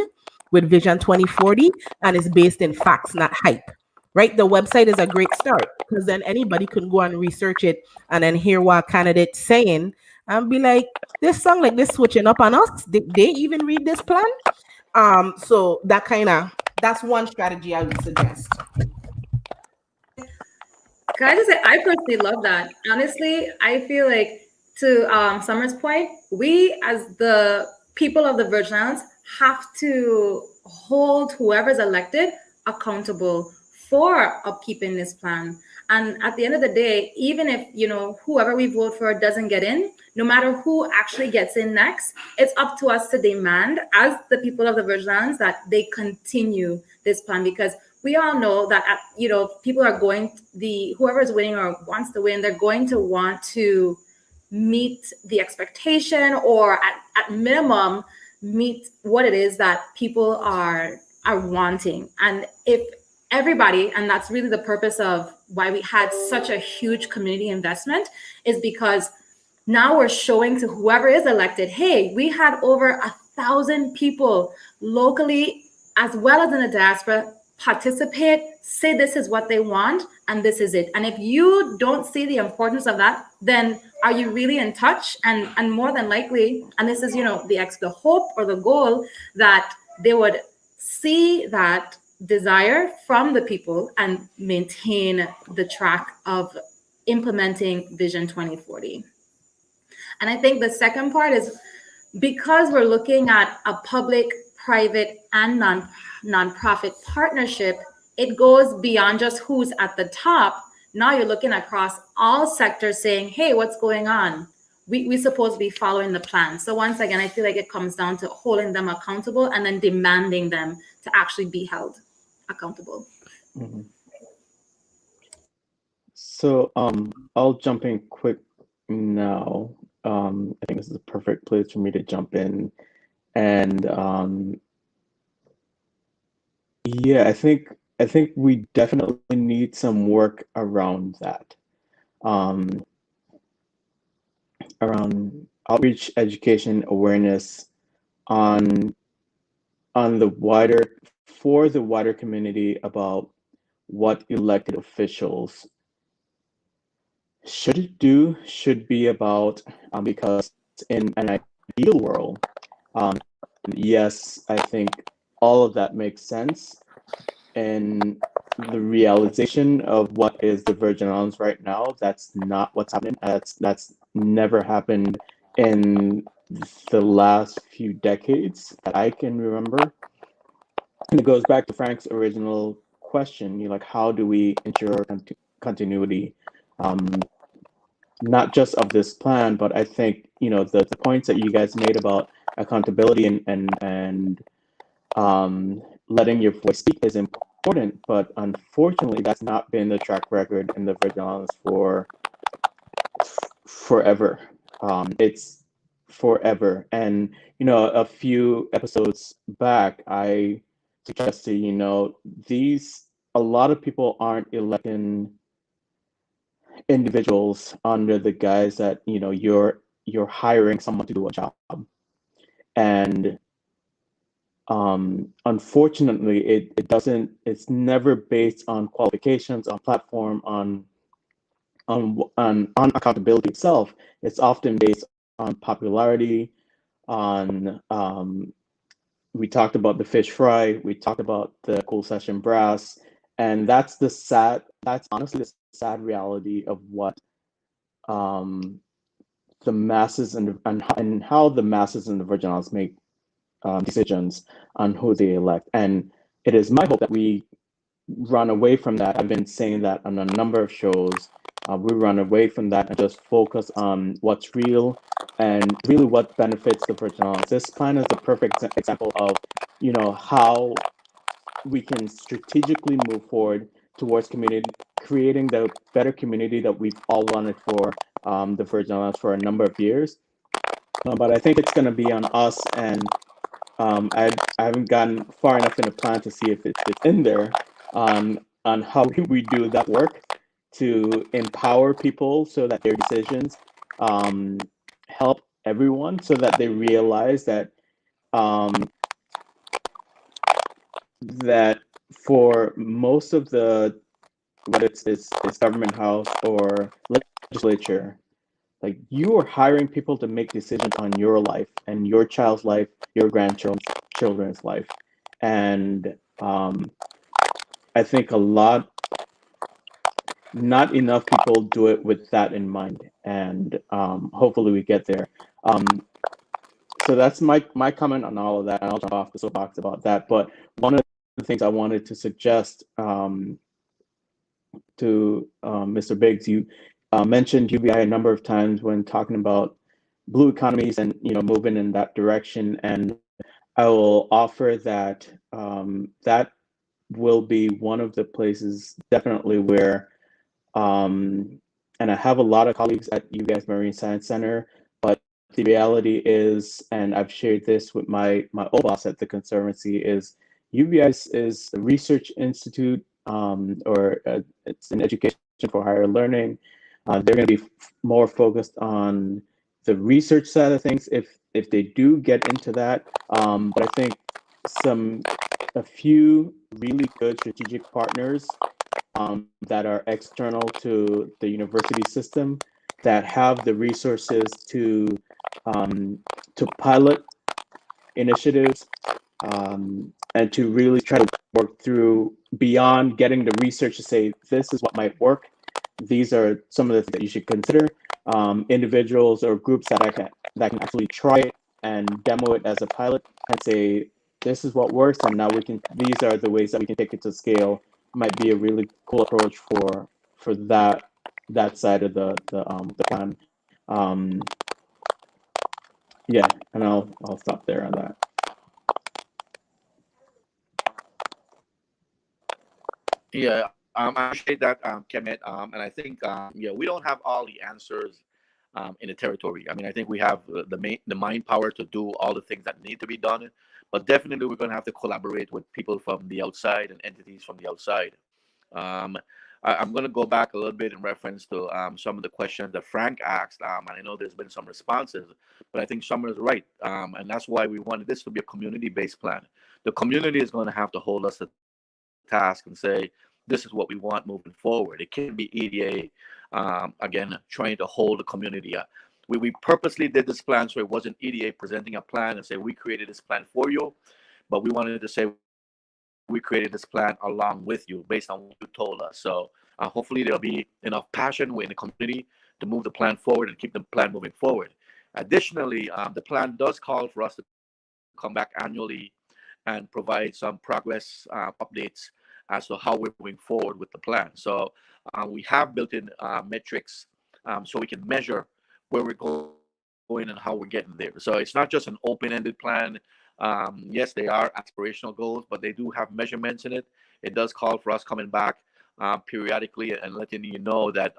with Vision 2040, and it's based in facts, not hype. Right? The website is a great start because then anybody can go and research it and then hear what a candidate's saying and be like, this song like this switching up on us. Did they even read this plan? So that's one strategy I would suggest. Can I just say, I personally love that. Honestly, I feel like, to Summer's point, we as the people of the Virgin Islands have to hold whoever's elected accountable for upkeeping this plan. And at the end of the day, even if, whoever we vote for doesn't get in, no matter who actually gets in next, it's up to us to demand, as the people of the Virgin Islands, that they continue this plan, because we all know that people are whoever is winning or wants to win, they're going to want to meet the expectation, or at minimum meet what it is that people are wanting. And if everybody, and that's really the purpose of why we had such a huge community investment, is because now we're showing to whoever is elected, hey, we had over 1,000 people locally as well as in the diaspora participate, say this is what they want, and this is it. And if you don't see the importance of that, then are you really in touch? And more than likely, and this is the hope or the goal, that they would see that desire from the people and maintain the track of implementing Vision 2040. And I think the second part is, because we're looking at a public, private, and nonprofit partnership, it goes beyond just who's at the top. Now you're looking across all sectors saying, hey, what's going on? We're supposed to be following the plan. So once again, I feel like it comes down to holding them accountable and then demanding them to actually be held accountable. Mm-hmm. So I'll jump in quick now. I think this is a perfect place for me to jump in. And yeah, I think we definitely need some work around that. Around outreach, education, awareness on the wider community about what elected officials should be about, because in an ideal world, yes, I think all of that makes sense. And the realization of what is the Virgin Islands right now, that's not what's happening. That's never happened in the last few decades that I can remember. And it goes back to Frank's original question, like, how do we ensure continuity, not just of this plan, but I think, the points that you guys made about accountability and letting your voice speak is important, but unfortunately, that's not been the track record in the Virgin Islands for forever. It's forever. And, a few episodes back, I suggested, a lot of people aren't electing individuals under the guise that, you're hiring someone to do a job. And unfortunately, it doesn't. It's never based on qualifications, on platform, on accountability itself. It's often based on popularity, on we talked about the fish fry, we talked about the cool session brass, and that's honestly the sad reality of what um, the masses and how the masses and the Virgin Islands make decisions on who they elect. And it is my hope that we run away from that. I've been saying that on a number of shows. We run away from that and just focus on what's real and really what benefits the Virgin Islands. This plan is a perfect example of, how we can strategically move forward towards creating the better community that we've all wanted for the Virgin Islands for a number of years. But I think it's going to be on us, and I haven't gotten far enough in the plan to see if it's in there on how we do that work to empower people so that their decisions help everyone, so that they realize um, that for most of the, whether it's government house or legislature, like, you are hiring people to make decisions on your life and your child's life, your grandchildren's life. And I think not enough people do it with that in mind. And hopefully we get there. So that's my comment on all of that. And I'll jump off the soapbox about that. But one of the things I wanted to suggest to Mr. Biggs, you mentioned UBI a number of times when talking about blue economies and moving in that direction. And I will offer that that will be one of the places definitely where, and I have a lot of colleagues at UBI's Marine Science Center, but the reality is, and I've shared this with my old boss at the Conservancy, is UBI is a research institute, or it's an education for higher learning. They're going to be more focused on the research side of things if they do get into that. But I think a few really good strategic partners that are external to the university system, that have the resources to pilot initiatives, and to really try to work through beyond getting the research to say this is what might work. These are some of the things that you should consider. Individuals or groups that can actually try it and demo it as a pilot and say this is what works, and now these are the ways that we can take it to scale. Might be a really cool approach for that side of the plan. Um, yeah, and I'll stop there on that. Yeah, I appreciate that, Kemet. And I think, we don't have all the answers in the territory. I mean, I think we have the mind power to do all the things that need to be done, but definitely we're going to have to collaborate with people from the outside and entities from the outside. Um, I'm going to go back a little bit in reference to some of the questions that Frank asked, and I know there's been some responses, but I think Summer is right, and that's why we wanted this to be a community-based plan. The community is going to have to hold us to task and say, this is what we want moving forward. It can't be EDA, again, trying to hold the community up. We purposely did this plan so it wasn't EDA presenting a plan and say, we created this plan for you, but we wanted to say, we created this plan along with you based on what you told us. So hopefully there'll be enough passion within the community to move the plan forward and keep the plan moving forward. Additionally, the plan does call for us to come back annually and provide some progress updates as to how we're moving forward with the plan. So we have built in metrics so we can measure where we're going and how we're getting there. So it's not just an open-ended plan. Yes, they are aspirational goals, but they do have measurements in it. It does call for us coming back periodically and letting you know that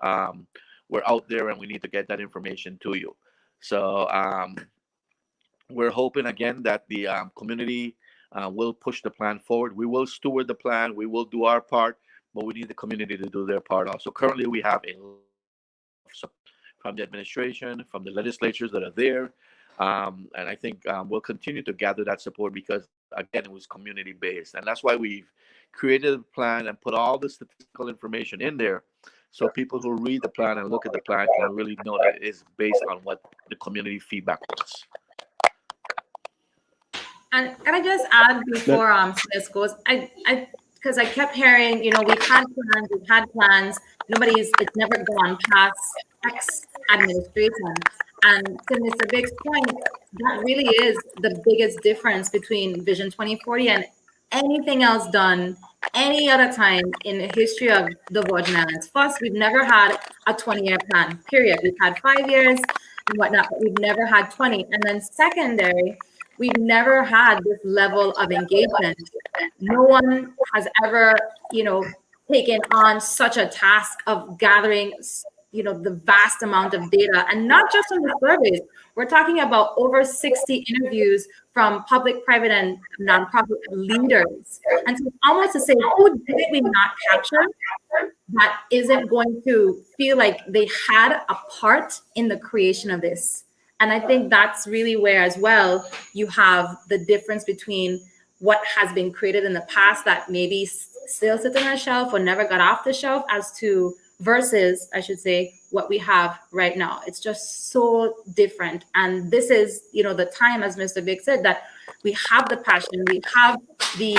we're out there and we need to get that information to you. So we're hoping again that the community will push the plan forward. We will steward the plan. We will do our part, but we need the community to do their part also. Currently, we have a lot of support from the administration, from the legislatures that are there. And I think we'll continue to gather that support because, again, it was community based. And that's why we've created a plan and put all the statistical information in there so people who read the plan and look at the plan can really know that it is based on what the community feedback was. And can I just add before Smith goes, I because I kept hearing, we've had plans, it's never gone past X administration. And to Mr. Big's point, that really is the biggest difference between Vision 2040 and anything else done any other time in the history of the Virgin Islands. First, we've never had a 20-year plan, period. We've had 5 years and whatnot, but we've never had 20. And then secondary, we've never had this level of engagement. No one has ever, taken on such a task of gathering, the vast amount of data, and not just on the surveys. We're talking about over 60 interviews from public, private, and nonprofit leaders. And so almost to say, who did we not capture that isn't going to feel like they had a part in the creation of this? And I think that's really where, as well, you have the difference between what has been created in the past that maybe still sits on a shelf or never got off the shelf versus, I should say, what we have right now. It's just so different. And this is, the time, as Mr. Big said, that we have the passion, we have the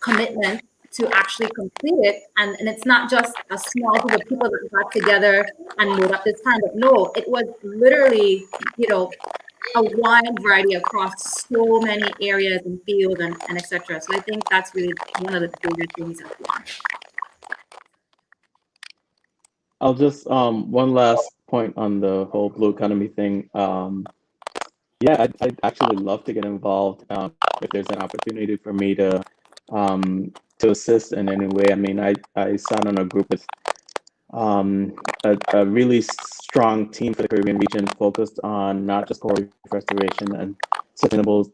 commitment to actually complete it. And it's not just a small group of people that got together and made up this plan, but no, it was literally, a wide variety across so many areas and fields and et cetera. So I think that's really one of the bigger things. I'll just one last point on the whole blue economy thing. Yeah, I'd actually love to get involved if there's an opportunity for me to assist in any way. I mean, I sat on a group with a really strong team for the Caribbean region focused on not just coral reef restoration and sustainable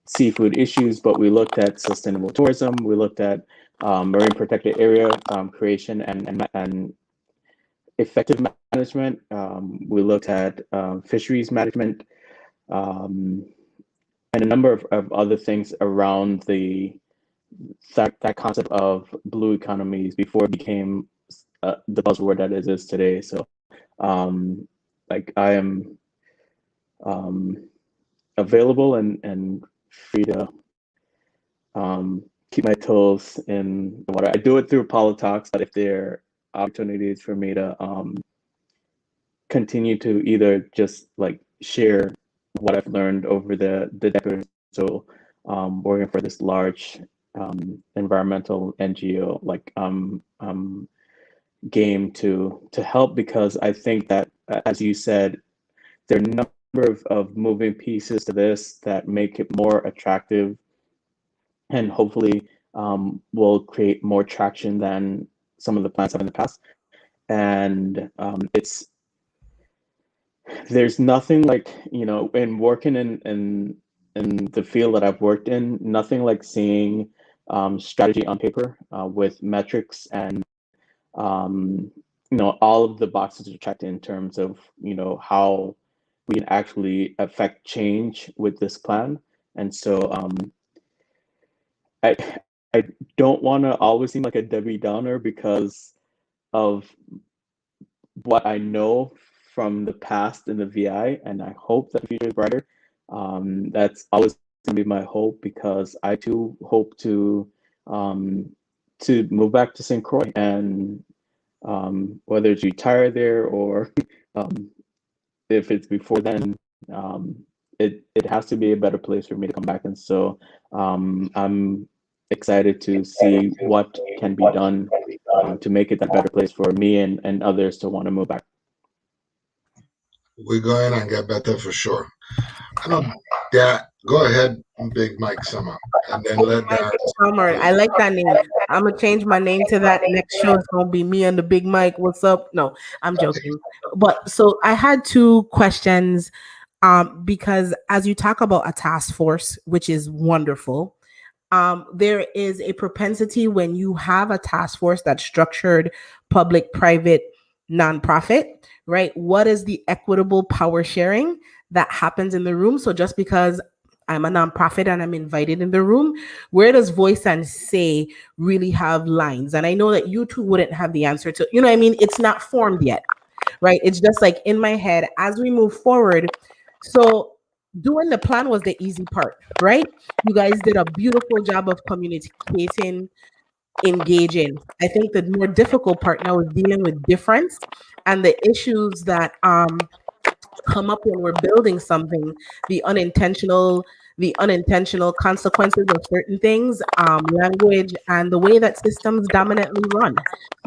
seafood issues, but we looked at sustainable tourism, we looked at marine protected area creation and effective management. We looked at fisheries management and a number of other things around that concept of blue economies before it became the buzzword that it is today. So I am available and free to keep my toes in the water. I do it through PoliTalks, but if there are opportunities for me to continue to either just share what I've learned over the decade or so working for this large environmental NGO, game to help, because I think that, as you said, there are a number of moving pieces to this that make it more attractive and hopefully will create more traction than some of the plans have in the past. And there's nothing in working in the field that I've worked in, nothing like seeing strategy on paper with metrics and all of the boxes are checked in terms of how we can actually affect change with this plan. And so I don't want to always seem like a Debbie Downer because of what I know from the past in the VI, and I hope that the future is brighter. That's always going to be my hope, because I too hope to move back to St. Croix, and whether it's retire there or if it's before then, it has to be a better place for me to come back. And so I'm excited to see what can be done to make it a better place for me and others to want to move back. We're going to get better for sure. I know that. Go ahead, Big Mike Summer, and then let Darren. Summer, I like that name. I'm gonna change my name to that. Next show is gonna be me and the Big Mike. What's up? No, I'm joking. But so I had two questions, because as you talk about a task force, which is wonderful, there is a propensity when you have a task force that's structured public, private, nonprofit, right? What is the equitable power sharing that happens in the room? So just because I'm a nonprofit and I'm invited in the room, where does voice and say really have lines? And I know that you two wouldn't have the answer to, you know what I mean? It's not formed yet, right? It's just like in my head as we move forward. So doing the plan was the easy part, right? You guys did a beautiful job of communicating, engaging. I think the more difficult part now is dealing with difference and the issues that come up when we're building something, the unintentional consequences of certain things, language, and the way that systems dominantly run.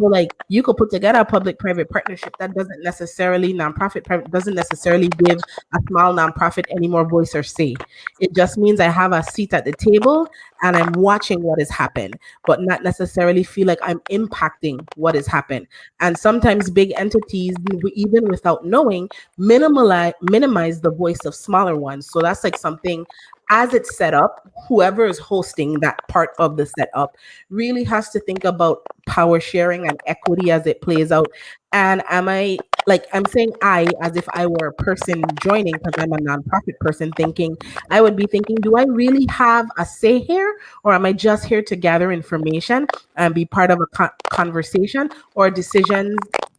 So like you could put together a public private partnership that doesn't necessarily nonprofit private doesn't necessarily give a small nonprofit any more voice or say. It just means I have a seat at the table and I'm watching what has happened, but not necessarily feel like I'm impacting what has happened. And sometimes big entities, even without knowing, minimize the voice of smaller ones. So that's like something as it's set up, whoever is hosting that part of the setup really has to think about power sharing and equity as it plays out. And am I like I'm saying I as if I were a person joining because I'm a nonprofit person thinking, I would be thinking, do I really have a say here? Or am I just here to gather information and be part of a conversation or decisions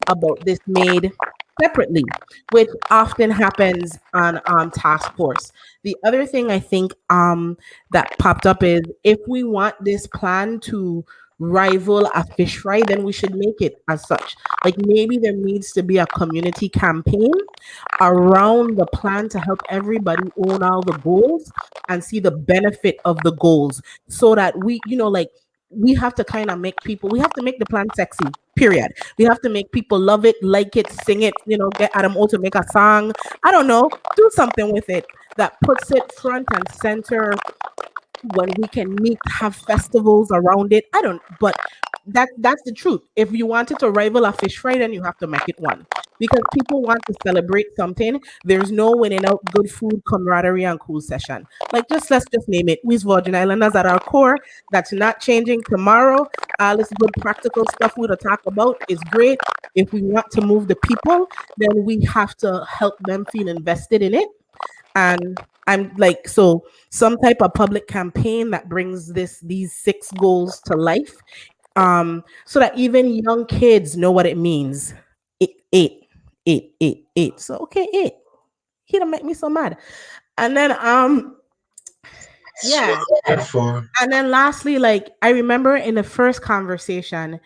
about this made separately, which often happens on task force. The other thing I think that popped up is if we want this plan to rival a fish fry, then we should make it as such. Like maybe there needs to be a community campaign around the plan to help everybody own all the goals and see the benefit of the goals so that we, like we have to kind of make people, we have to make the plan sexy, period. We have to make people love it, like it, sing it, get Adam O to make a song. I don't know, do something with it that puts it front and center when we can meet, have festivals around it. I don't, but that's the truth. If you wanted to rival a fish fry, then you have to make it one. Because people want to celebrate something. There's no winning out good food, camaraderie, and cool session. Like let's just name it. We's Virgin Islanders at our core. That's not changing tomorrow. All this good practical stuff we to talk about is great. If we want to move the people, then we have to help them feel invested in it. And I'm like, so some type of public campaign that brings these 6 goals to life, so that even young kids know what it means. Eight. So okay, 8. He don't make me so mad. And then yeah. And then lastly, like I remember in the first conversation,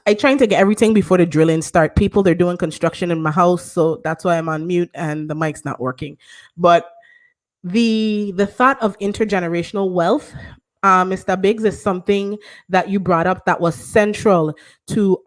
I trying to get everything before the drilling start. People, they're doing construction in my house, so that's why I'm on mute and the mic's not working. But the thought of intergenerational wealth, Mr. Biggs, is something that you brought up that was central to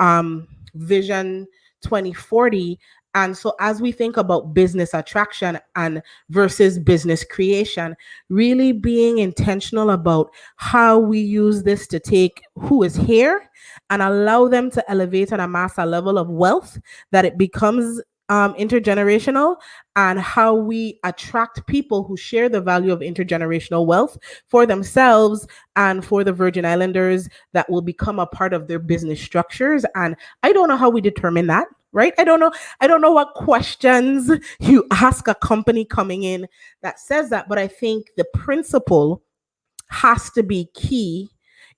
Vision 2040. And so as we think about business attraction and versus business creation, really being intentional about how we use this to take who is here and allow them to elevate and amass a level of wealth that it becomes intergenerational, and how we attract people who share the value of intergenerational wealth for themselves and for the Virgin Islanders that will become a part of their business structures. And I don't know how we determine that, right? I don't know what questions you ask a company coming in that says that, but I think the principle has to be key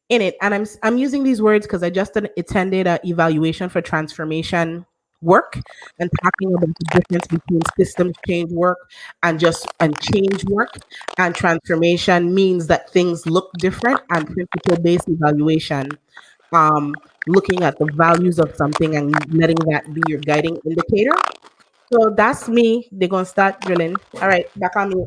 in it. And I'm using these words because I just attended an evaluation for transformation work and talking about the difference between systems change work and change work. And transformation means that things look different, and principle-based evaluation, looking at the values of something and letting that be your guiding indicator. So that's me. They're gonna start drilling. All right, back on me.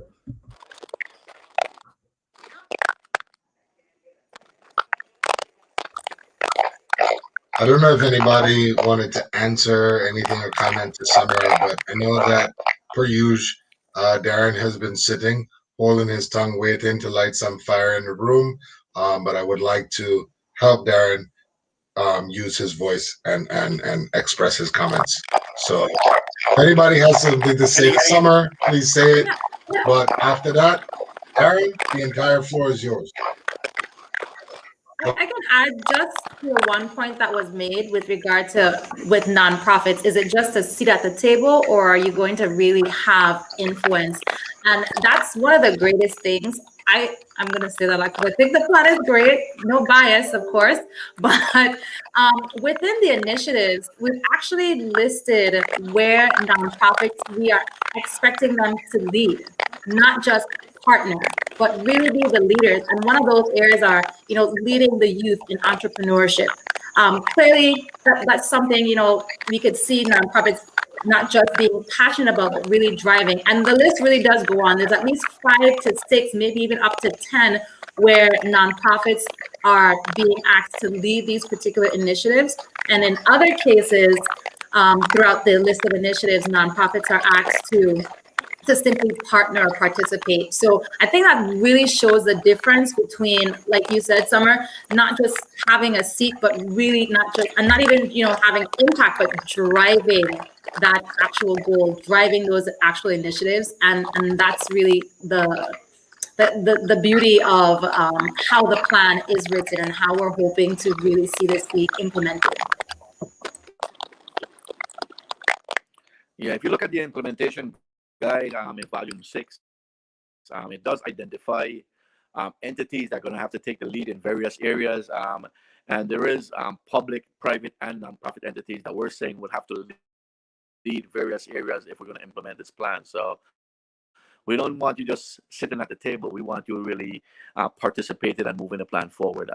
I don't know if anybody wanted to answer anything or comment to Summer, but I know that per usual, Darren has been sitting, holding his tongue, waiting to light some fire in the room. But I would like to help Darren use his voice and express his comments. So if anybody has something to say, Summer, please say it. But after that, Darren, the entire floor is yours. I can add just to one point that was made with regard to with nonprofits. Is it just a seat at the table, or are you going to really have influence? And that's one of the greatest things. I'm going to say that like I think the plan is great, no bias, of course, but within the initiatives, we've actually listed where nonprofits we are expecting them to lead, not just partner, but really be the leaders. And one of those areas are, leading the youth in entrepreneurship. Clearly, that's something, we could see nonprofits not just being passionate about, but really driving. And the list really does go on. There's at least 5 to 6, maybe even up to 10, where nonprofits are being asked to lead these particular initiatives. And in other cases, throughout the list of initiatives, nonprofits are asked to simply partner or participate. So I think that really shows the difference between, like you said, Summer, not just having a seat, but really not even, having impact, but driving that actual goal, driving those actual initiatives. And that's really the beauty of how the plan is written and how we're hoping to really see this be implemented. Yeah, if you look at the implementation guide in volume 6, it does identify entities that are going to have to take the lead in various areas. And there is public, private, and nonprofit entities that we're saying would have to lead various areas if we're going to implement this plan. So we don't want you just sitting at the table. We want you really participating and moving the plan forward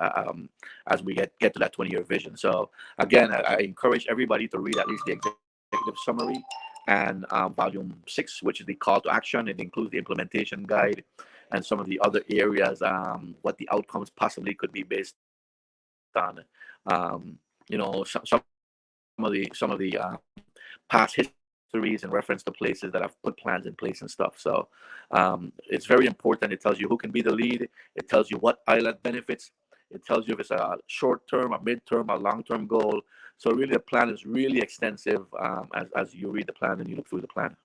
as we get to that 20-year vision. So again, I encourage everybody to read at least the executive summary and volume 6, which is the call to action. It includes the implementation guide and some of the other areas, what the outcomes possibly could be based on, some of the past histories in reference to places that have put plans in place and stuff. So it's very important. It tells you who can be the lead. It tells you what island benefits. It tells you if it's a short-term, a mid-term, a long-term goal. So really, the plan is really extensive as you read the plan and you look through the plan.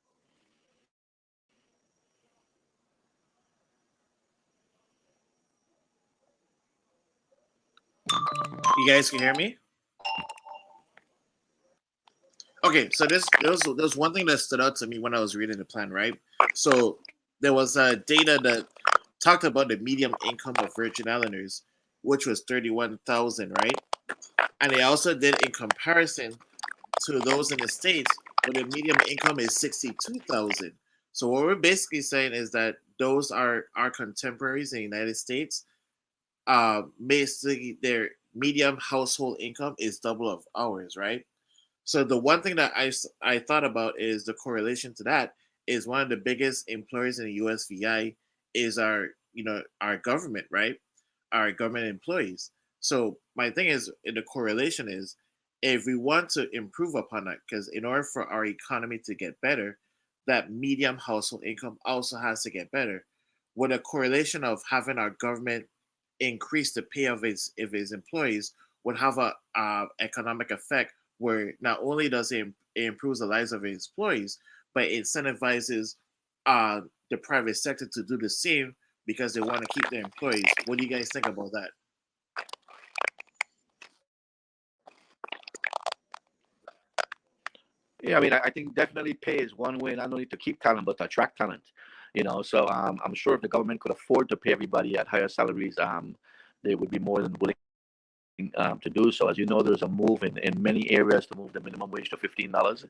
You guys can hear me? Okay, so there was one thing that stood out to me when I was reading the plan, right? So there was data that talked about the median income of Virgin Islanders, which was 31,000, right? And they also did in comparison to those in the States, where the median income is 62,000. So what we're basically saying is that those are our contemporaries in the United States. Basically, their median household income is double of ours, right? So the one thing that I thought about is the correlation to that is one of the biggest employers in the USVI is our government, right? Our government employees. So my thing is the correlation is if we want to improve upon that, because in order for our economy to get better, that medium household income also has to get better. With a correlation of having our government increase the pay of its employees would have a economic effect where not only does it improves the lives of its employees, but it incentivizes the private sector to do the same because they want to keep their employees. What do you guys think about that? Yeah, I mean, I think definitely pay is one way not only to keep talent but to attract talent. So I'm sure if the government could afford to pay everybody at higher salaries, they would be more than willing to do so. As you know, there's a move in many areas to move the minimum wage to $15.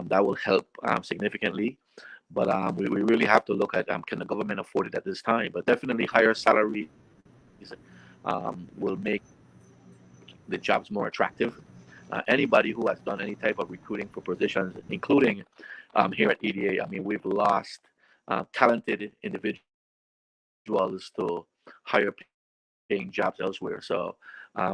That will help significantly. But we really have to look at can the government afford it at this time? But definitely higher salaries will make the jobs more attractive. Anybody who has done any type of recruiting for positions, including here at EDA, I mean, we've lost talented individuals to higher paying jobs elsewhere. So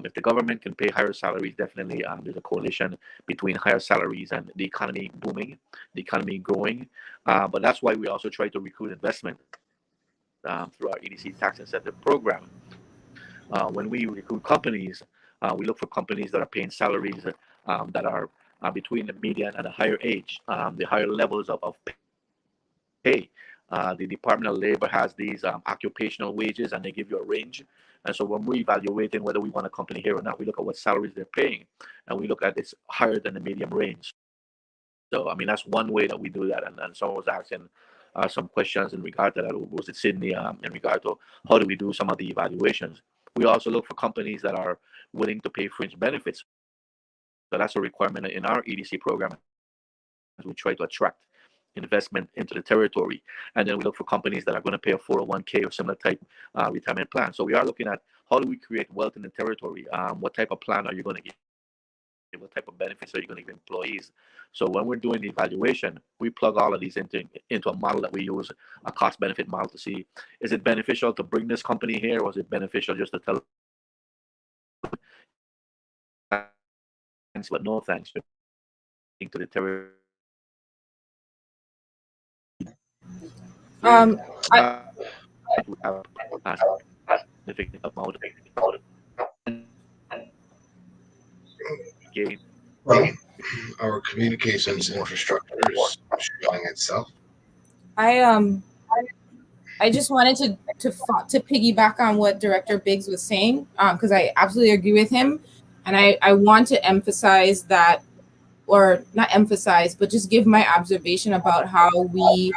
if the government can pay higher salaries, definitely there's a correlation between higher salaries and the economy booming, the economy growing. But that's why we also try to recruit investment through our EDC tax incentive program. When we recruit companies, we look for companies that are paying salaries that are between the median and a higher age, the higher levels of pay. The Department of Labor has these occupational wages, and they give you a range. And so when we're evaluating whether we want a company here or not, we look at what salaries they're paying, and we look at it's higher than the medium range. So, I mean, that's one way that we do that. And someone was asking some questions in regard to that. Was it Sydney in regard to how do we do some of the evaluations? We also look for companies that are willing to pay fringe benefits. So that's a requirement in our EDC program as we try to attract investment into the territory. And then we look for companies that are going to pay a 401k or similar type retirement plan. So we are looking at how do we create wealth in the territory? What type of plan are you going to give? What type of benefits are you going to give employees? So when we're doing the evaluation, we plug all of these into a model that we use, a cost benefit model, to see, is it beneficial to bring this company here, or is it beneficial just to tell thanks but no thanks to the territory? I, We have a significant amount of gain. Well, our communications infrastructure is showing itself. I I just wanted to piggyback on what Director Biggs was saying, because I absolutely agree with him, and I want to emphasize that, or not emphasize, but just give my observation about how we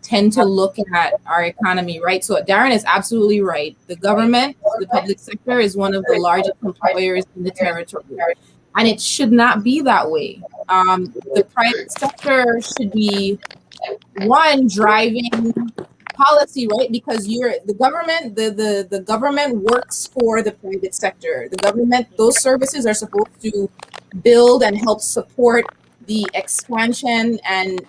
tend to look at our economy, right? So Darren is absolutely right. The government, the public sector, is one of the largest employers in the territory, and it should not be that way. The private sector should be one driving policy, right? Because you're the government, the government works for the private sector. The government, those services are supposed to build and help support the expansion and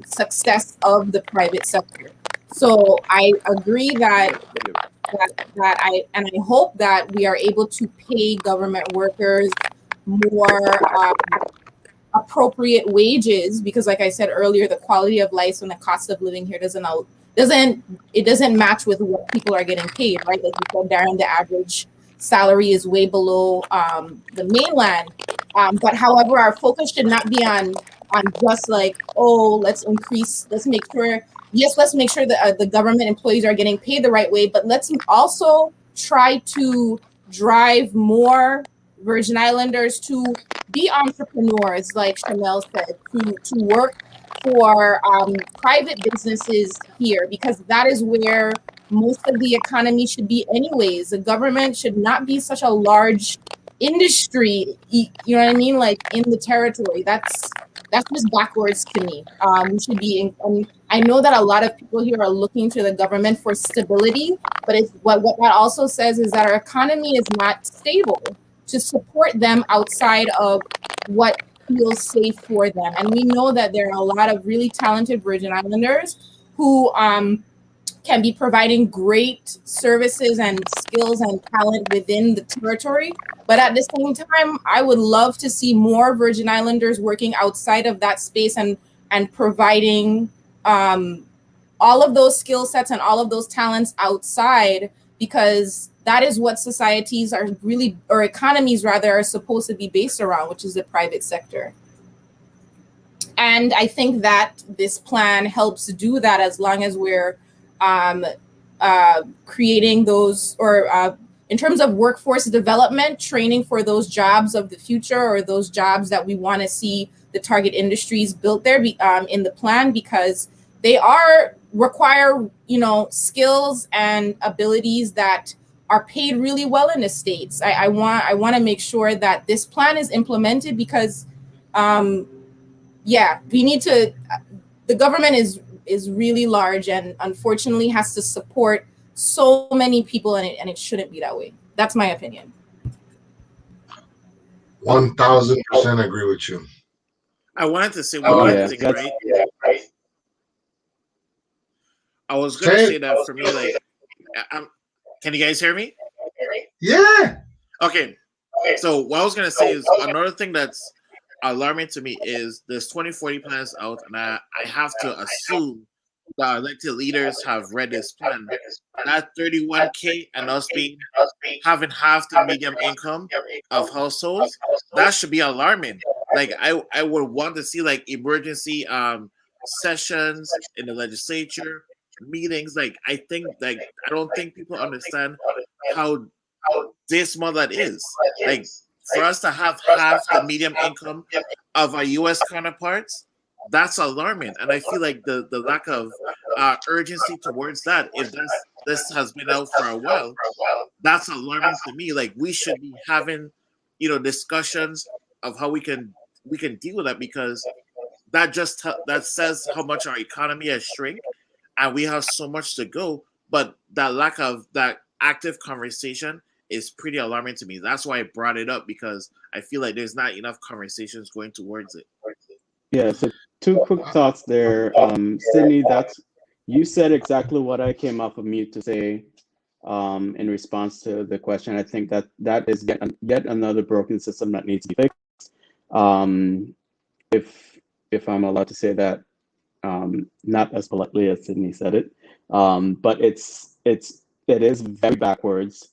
success of the private sector. So I agree that I hope that we are able to pay government workers more appropriate wages, because like I said earlier, the quality of life and the cost of living here doesn't match with what people are getting paid, right? Like you said, Darren, the average salary is way below the mainland. But however, our focus should not be on just like, oh, let's make sure, yes, let's make sure that the government employees are getting paid the right way, but let's also try to drive more Virgin Islanders to be entrepreneurs, like Shanell said, to work for private businesses here, because that is where most of the economy should be anyways. The government should not be such a large industry, you know what I mean, like in the territory. That's just backwards to me. We should be I know that a lot of people here are looking to the government for stability, but it's what that also says is that our economy is not stable to support them outside of what feels safe for them. And we know that there are a lot of really talented Virgin Islanders who can be providing great services and skills and talent within the territory. But at the same time, I would love to see more Virgin Islanders working outside of that space and providing all of those skill sets and all of those talents outside, because that is what societies are really, or economies rather, are supposed to be based around, which is the private sector. And I think that this plan helps do that, as long as we're creating those, or in terms of workforce development, training for those jobs of the future, or those jobs that we want to see the target industries built there in the plan, because they require, skills and abilities that are paid really well in the States. I want to make sure that this plan is implemented, because we need to, the government is really large and unfortunately has to support so many people, and it shouldn't be that way. That's my opinion. 1000% agree with you. I wanted to say one other thing, right? I was going to say that for me, like, can you guys hear me? Yeah. Okay. So what I was going to say is, another thing that's alarming to me is there's 2040 plans out, and I have to assume that elected leaders have read this plan. That 31K and us having half the medium income of households, that should be alarming. Like I would want to see like emergency sessions in the legislature meetings. Like I don't think people understand how dismal that is. Like for us to have half the medium income of our U.S. counterparts, that's alarming. And I feel like the lack of urgency towards that, if this has been out for a while, that's alarming to me. Like we should be having, discussions of how we can deal with that, because that says how much our economy has shrunk, and we have so much to go. But that lack of that active conversation is pretty alarming to me. That's why I brought it up, because I feel like there's not enough conversations going towards it. Yeah, so two quick thoughts there. Sydney, you said exactly what I came off of mute to say in response to the question. I think that is yet another broken system that needs to be fixed. If I'm allowed to say that, not as politely as Sydney said it, but it is very backwards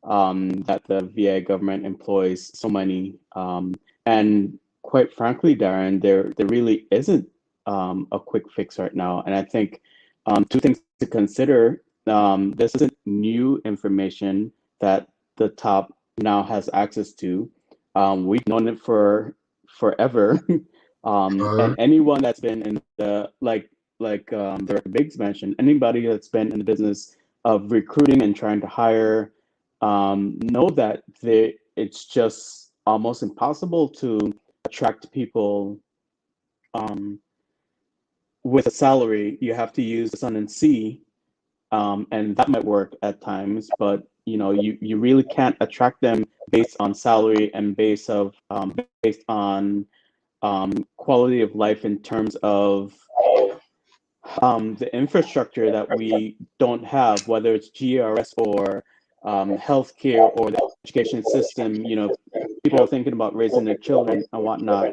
that the VA government employs so many, and quite frankly, Darren, there really isn't a quick fix right now. And I think two things to consider. This isn't new information that the top now has access to. We've known it for forever. And anyone that's been in the Director Biggs mentioned, anybody that's been in the business of recruiting and trying to hire know that it's just almost impossible to attract people with a salary. You have to use the sun and sea, and that might work at times, but you really can't attract them based on salary and based on quality of life in terms of the infrastructure that we don't have, whether it's GRS or healthcare or the education system. People are thinking about raising their children and whatnot.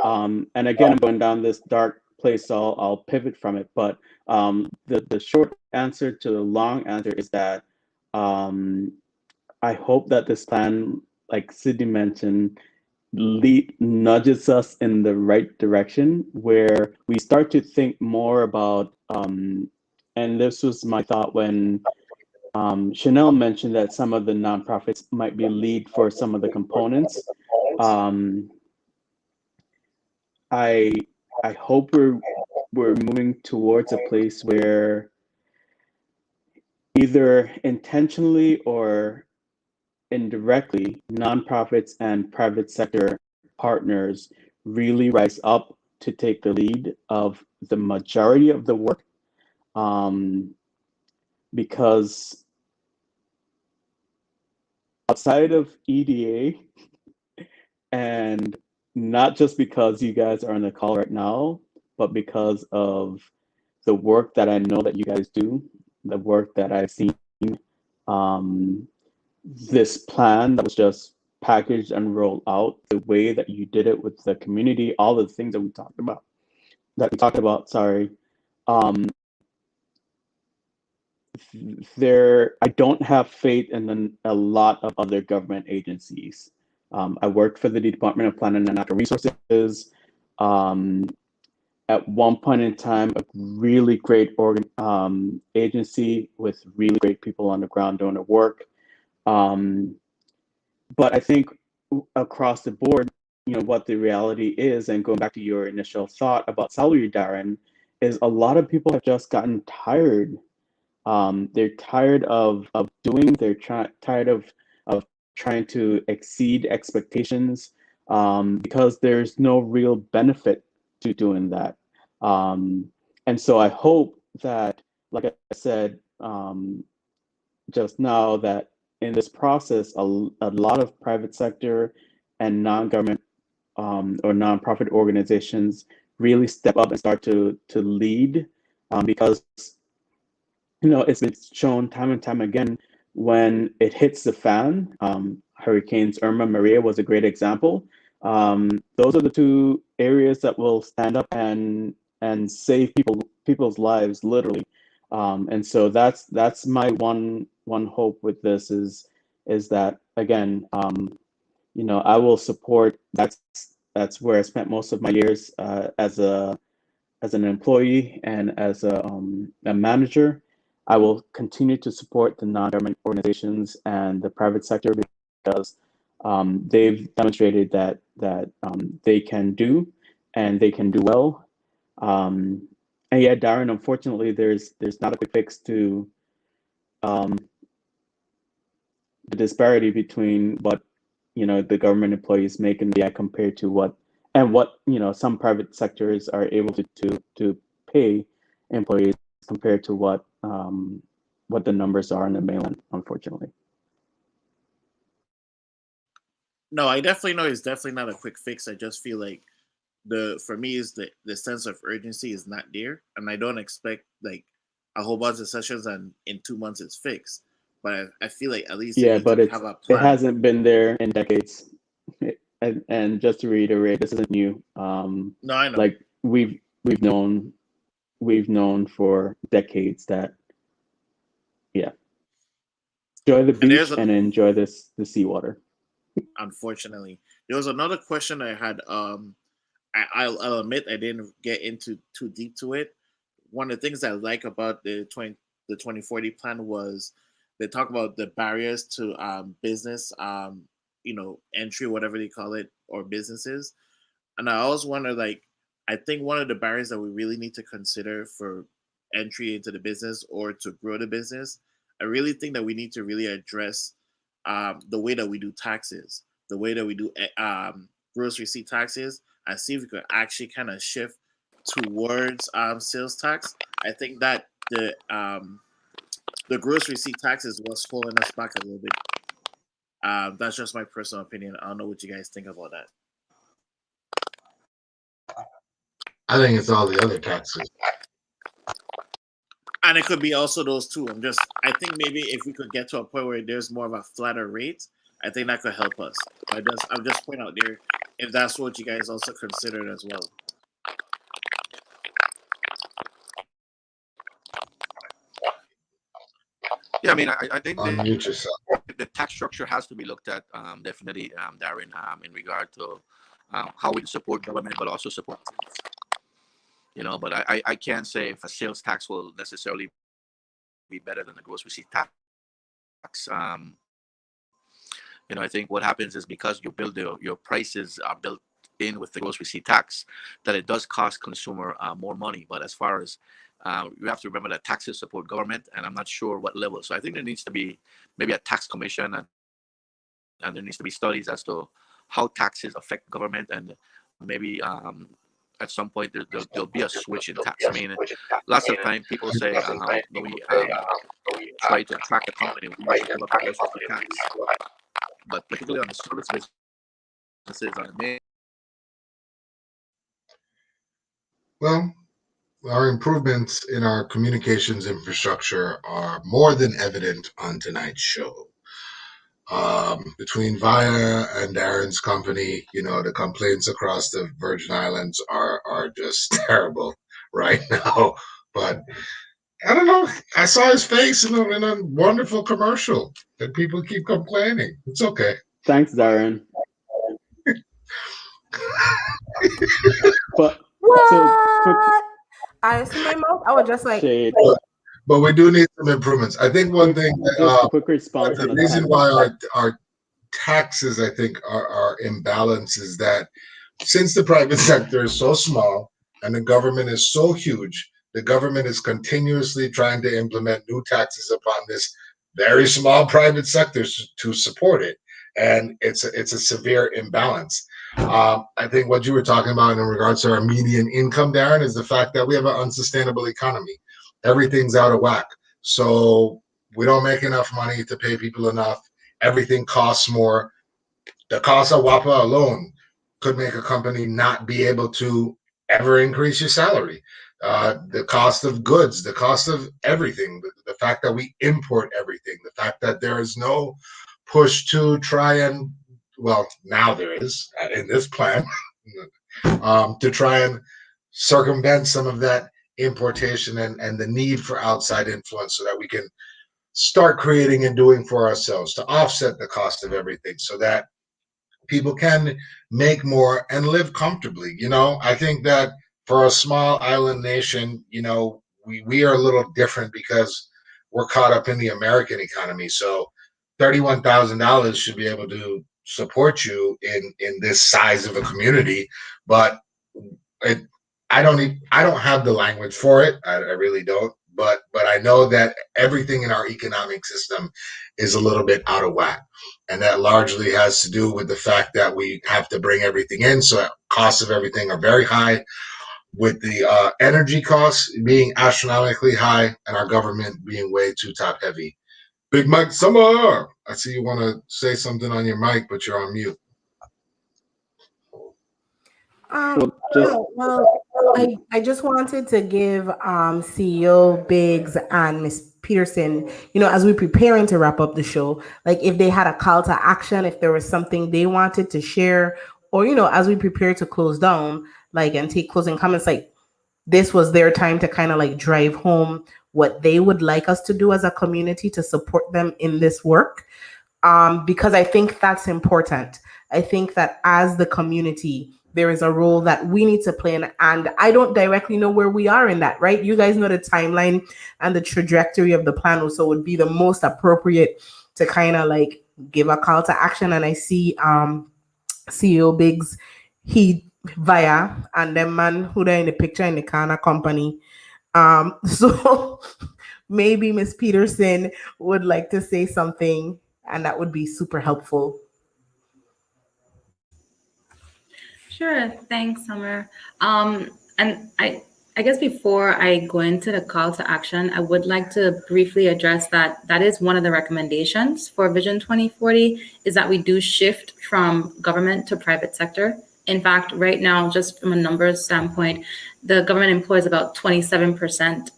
And again, I'm going down this dark place, so I'll pivot from it. But the short answer to the long answer is that I hope that this plan, like Sydney mentioned, nudges us in the right direction, where we start to think more about, and this was my thought when Shanell mentioned that some of the nonprofits might be lead for some of the components. I hope we're moving towards a place where either intentionally or indirectly, nonprofits and private sector partners really rise up to take the lead of the majority of the work, because outside of EDA, and not just because you guys are on the call right now, but because of the work that I know that you guys do, the work that I've seen, this plan that was just packaged and rolled out, the way that you did it with the community, all the things that we talked about, sorry. I don't have faith in a lot of other government agencies. I worked for the Department of Planning and Natural Resources. At one point in time, a really great agency with really great people on the ground doing the work. But I think across the board, what the reality is, and going back to your initial thought about salary, Darren, is a lot of people have just gotten tired. They're tired of doing. They're tired of trying to exceed expectations, because there's no real benefit to doing that. And so I hope that, like I said just now, that in this process, a lot of private sector and non-government or nonprofit organizations really step up and start to lead, because it's been shown time and time again, when it hits the fan. Hurricanes Irma, Maria was a great example. Those are the two areas that will stand up and save people's lives, literally. And so that's my one hope with this is that, again, I will support. That's where I spent most of my years as a an employee and as a manager, I will continue to support the non-government organizations and the private sector because they've demonstrated that they can do and they can do well. And yeah, Darren, unfortunately, there's not a quick fix to um, the disparity between what the government employees make in the act compared to what some private sectors are able to pay employees compared to what the numbers are in the mainland, unfortunately. No, I definitely know it's definitely not a quick fix. I just feel like for me is the sense of urgency is not there, and I don't expect like a whole bunch of sessions and in 2 months it's fixed. But I feel like at least they Yeah, need to but have a it plan. hasn't been there in decades. And just to reiterate, this isn't new. No, I know. Like we've known for decades that yeah, enjoy the And there's beach and enjoy the seawater. unfortunately there was another question I had. I'll admit I didn't get into too deep to it. One of the things I like about the 2040 plan was they talk about the barriers to business, entry, whatever they call it, or businesses. And I always wonder, like, I think one of the barriers that we really need to consider for entry into the business or to grow the business, I really think that we need to really address the way that we do taxes, the way that we do gross receipt taxes, and see if we could actually kind of shift towards sales tax. I think that the gross receipt tax is what's holding us back a little bit. That's just my personal opinion. I don't know what you guys think about that. I think it's all the other taxes. And it could be also those two. I think maybe if we could get to a point where there's more of a flatter rate, I think that could help us. I'm just pointing out there if that's what you guys also considered as well. Yeah, I mean, I think Unmute yourself. the tax structure has to be looked at, definitely, Darren, in regard to how we support government, but also support. But I can't say if a sales tax will necessarily be better than the gross receipt tax. I think what happens is because you build your prices are built in with the gross receipt tax, that it does cost consumer more money. But as far as you have to remember that taxes support government, and I'm not sure what level. So I think there needs to be maybe a tax commission, and there needs to be studies as to how taxes affect government, and maybe at some point there'll be a switch in tax. I mean, lots of time people say we try to attract a company, we should give up the gross receipt tax. But particularly on the service businesses, Well, our improvements in our communications infrastructure are more than evident on tonight's show. Between Via and Darren's company, the complaints across the Virgin Islands are just terrible right now. But I don't know. I saw his face in a wonderful commercial that people keep complaining. It's okay. Thanks, Darren. But What? I see my mouth. I was just like, shade. But we do need some improvements. I think one thing, Just a quick response on the the reason tax. why our taxes, I think, are imbalanced is that since the private sector is so small and the government is so huge, the government is continuously trying to implement new taxes upon this very small private sector to support it, and it's a severe imbalance. I think what you were talking about in regards to our median income, Darren, is the fact that we have an unsustainable economy. Everything's out of whack, so we don't make enough money to pay people enough. Everything costs more. The cost of WAPA alone could make a company not be able to ever increase your salary. The cost of goods, the cost of everything, the fact that we import everything, the fact that there is no push to try and, well, now there is in this plan, to try and circumvent some of that importation and the need for outside influence so that we can start creating and doing for ourselves to offset the cost of everything so that people can make more and live comfortably. I think that for a small island nation, we are a little different because we're caught up in the American economy. So $31,000 should be able to support you in this size of a community, but it, I don't have the language for it. I really don't. But I know that everything in our economic system is a little bit out of whack, and that largely has to do with the fact that we have to bring everything in. So costs of everything are very high, with the energy costs being astronomically high, and our government being way too top heavy. Big Mike Summer, I see you want to say something on your mic, but you're on mute. I just wanted to give CEO Biggs and Miss Petersen, as we're preparing to wrap up the show, like if they had a call to action, if there was something they wanted to share, or as we prepare to close down, like and take closing comments, like this was their time to kind of like drive home what they would like us to do as a community to support them in this work. Because I think that's important. I think that as the community, there is a role that we need to play in. And I don't directly know where we are in that, right? You guys know the timeline and the trajectory of the plan. So it would be the most appropriate to kind of like give a call to action. And I see CEO Biggs, he via and them man who are in the picture in the Kana company. So maybe Miss Petersen would like to say something, and that would be super helpful. Sure. Thanks, Summer. And I guess before I go into the call to action, I would like to briefly address that is one of the recommendations for Vision 2040 is that we do shift from government to private sector. In fact, right now, just from a numbers standpoint, the government employs about 27%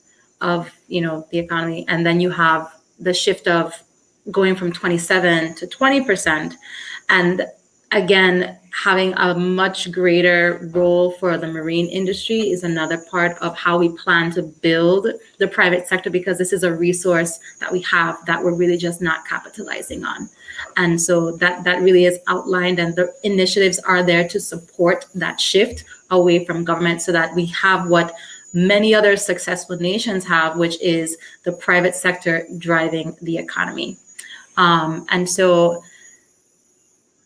of the economy, and then you have the shift of going from 27 to 20%, and again, having a much greater role for the marine industry is another part of how we plan to build the private sector, because this is a resource that we have that we're really just not capitalizing on. And so that really is outlined, and the initiatives are there to support that shift away from government so that we have what many other successful nations have, which is the private sector driving the economy. And so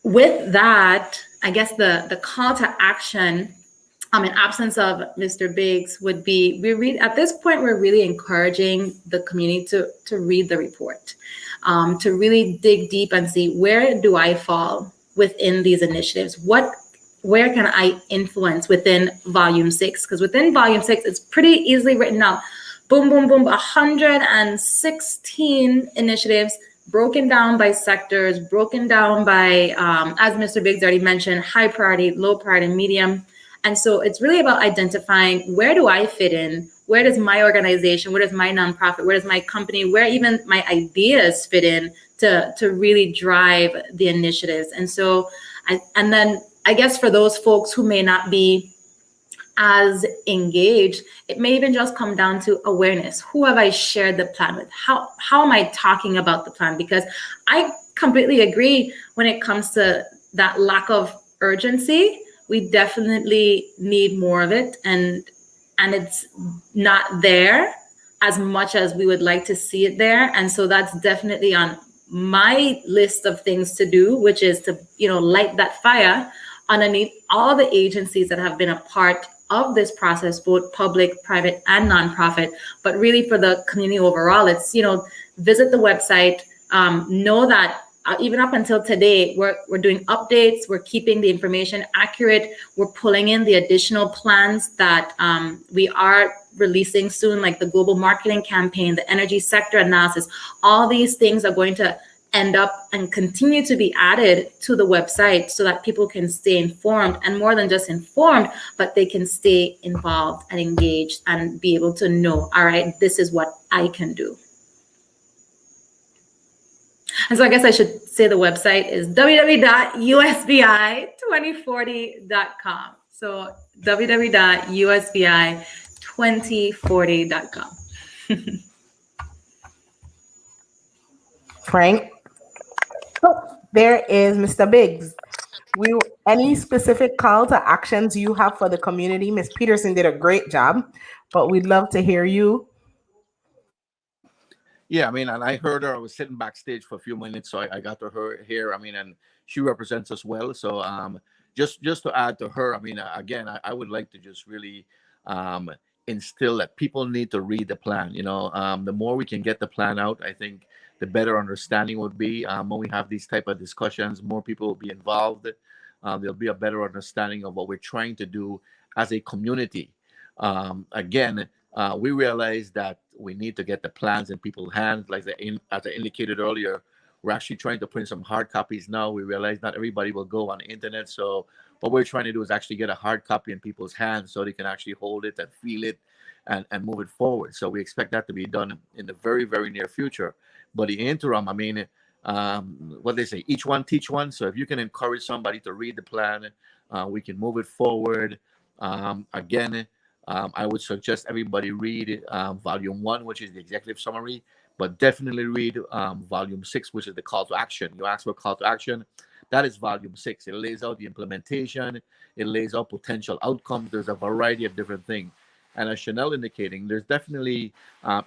with that, I guess the call to action, in absence of Mr. Biggs, would be at this point we're really encouraging the community to read the report, to really dig deep and see, where do I fall within these initiatives? Where can I influence within volume 6? Because within volume 6, it's pretty easily written out. Boom, boom, boom, 116 initiatives broken down by sectors, broken down by, as Mr. Biggs already mentioned, high priority, low priority, medium. And so it's really about identifying, where do I fit in? Where does my organization, where does my nonprofit, where does my company, where even my ideas fit in to really drive the initiatives? And so, and then I guess for those folks who may not be as engaged, it may even just come down to awareness. Who have I shared the plan with? How am I talking about the plan? Because I completely agree when it comes to that lack of urgency. We definitely need more of it, and it's not there as much as we would like to see it there. And so that's definitely on my list of things to do, which is to light that fire underneath all the agencies that have been a part of this process, both public, private, and nonprofit. But really for the community overall, it's, visit the website, know that even up until today, we're doing updates, we're keeping the information accurate, we're pulling in the additional plans that we are releasing soon, like the global marketing campaign, the energy sector analysis. All these things are going to end up and continue to be added to the website so that people can stay informed, and more than just informed, but they can stay involved and engaged and be able to know, all right, this is what I can do. And so I guess I should say the website is www.usbi2040.com. So www.usbi2040.com. Frank? Oh, there is Mr. Biggs. We any specific call to actions you have for the community? Miss Petersen did a great job, but we'd love to hear you. Yeah, I mean, and I heard her. I was sitting backstage for a few minutes, so I got to her here. I mean, and she represents us well. So just to add to her, I mean, again, I would like to just really um, instill that people need to read the plan. The more we can get the plan out, I think the better understanding would be. When we have these type of discussions, more people will be involved. There'll be a better understanding of what we're trying to do as a community. Again, we realize that we need to get the plans in people's hands. As I indicated earlier, we're actually trying to print some hard copies now. We realize not everybody will go on the internet. So what we're trying to do is actually get a hard copy in people's hands so they can actually hold it and feel it and move it forward. So we expect that to be done in the very, very near future. But the interim, I mean, what they say, each one teach one. So if you can encourage somebody to read the plan, we can move it forward. Again, I would suggest everybody read volume 1, which is the executive summary, but definitely read volume 6, which is the call to action. You ask for call to action. That is volume 6. It lays out the implementation. It lays out potential outcomes. There's a variety of different things. And as Shanell indicating, there's definitely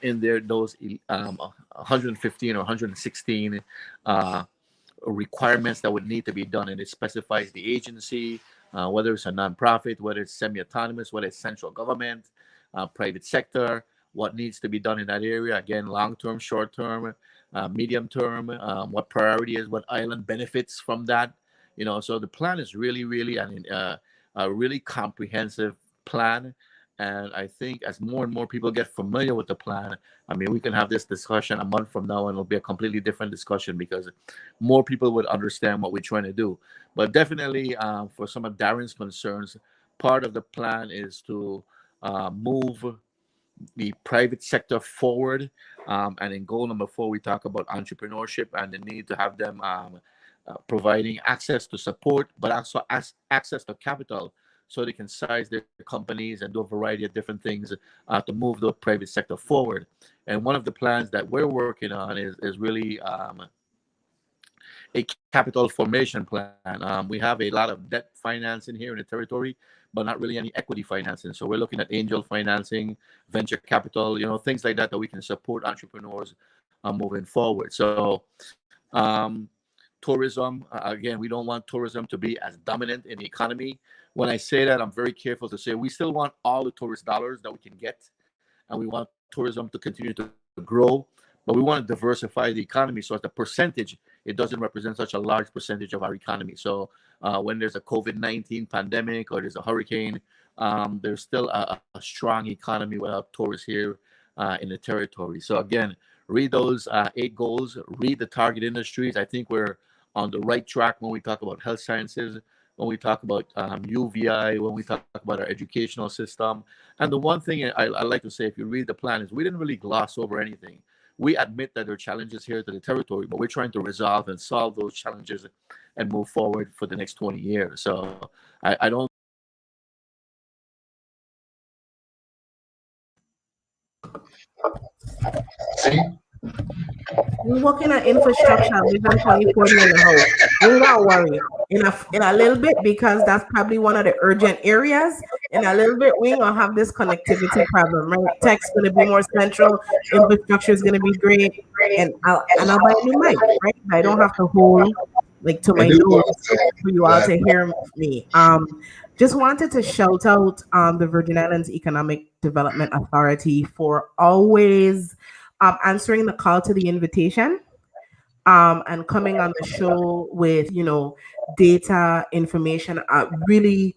in there those 115 or 116 requirements that would need to be done, and it specifies the agency, whether it's a nonprofit, whether it's semi-autonomous, whether it's central government, private sector, what needs to be done in that area. Again, long-term, short-term, medium-term, what priority is, what island benefits from that. So the plan is really, really a really comprehensive plan. And I think as more and more people get familiar with the plan, I mean, we can have this discussion a month from now and it'll be a completely different discussion because more people would understand what we're trying to do. But definitely for some of Darren's concerns, part of the plan is to move the private sector forward. And in goal number 4, we talk about entrepreneurship and the need to have them providing access to support, but also access to capital so they can size their companies and do a variety of different things to move the private sector forward. And one of the plans that we're working on is really a capital formation plan. We have a lot of debt financing here in the territory, but not really any equity financing. So we're looking at angel financing, venture capital, things like that we can support entrepreneurs moving forward. So tourism, again, we don't want tourism to be as dominant in the economy. When I say that, I'm very careful to say we still want all the tourist dollars that we can get, and we want tourism to continue to grow, but we want to diversify the economy so as the percentage, it doesn't represent such a large percentage of our economy. So when there's a COVID-19 pandemic or there's a hurricane, there's still a strong economy without tourists here in the territory. So again, read those 8 goals, read the target industries. I think we're on the right track when we talk about health sciences, when we talk about UVI, when we talk about our educational system. And the one thing I like to say, if you read the plan, is we didn't really gloss over anything. We admit that there are challenges here to the territory, but we're trying to resolve and solve those challenges and move forward for the next 20 years. So I don't. See? We're working on infrastructure, Vision 2040 in the house. We don't worry. In a little bit, because that's probably one of the urgent areas. In a little bit, we're gonna have this connectivity problem, right? Tech's gonna be more central, infrastructure is gonna be great, and I'll buy a new mic, right? I don't have to hold like to I my do nose want to for you all to hear me. Just wanted to shout out the Virgin Islands Economic Development Authority for always answering the call to the invitation and coming on the show with, data, information, a really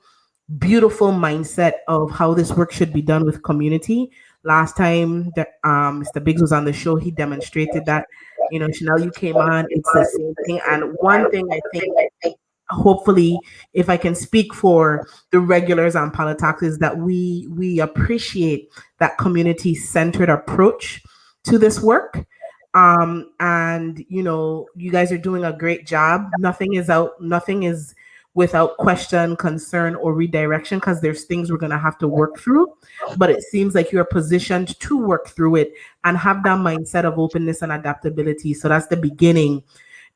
beautiful mindset of how this work should be done with community. Last time that Mr. Biggs was on the show, he demonstrated that, Shanell, you came on, it's the same thing. And one thing I think, hopefully, if I can speak for the regulars on PoliTalks, is that we appreciate that community-centered approach to this work. And you guys are doing a great job. Nothing is without question, concern, or redirection, because there's things we're going to have to work through, but it seems like you're positioned to work through it and have that mindset of openness and adaptability. So that's the beginning.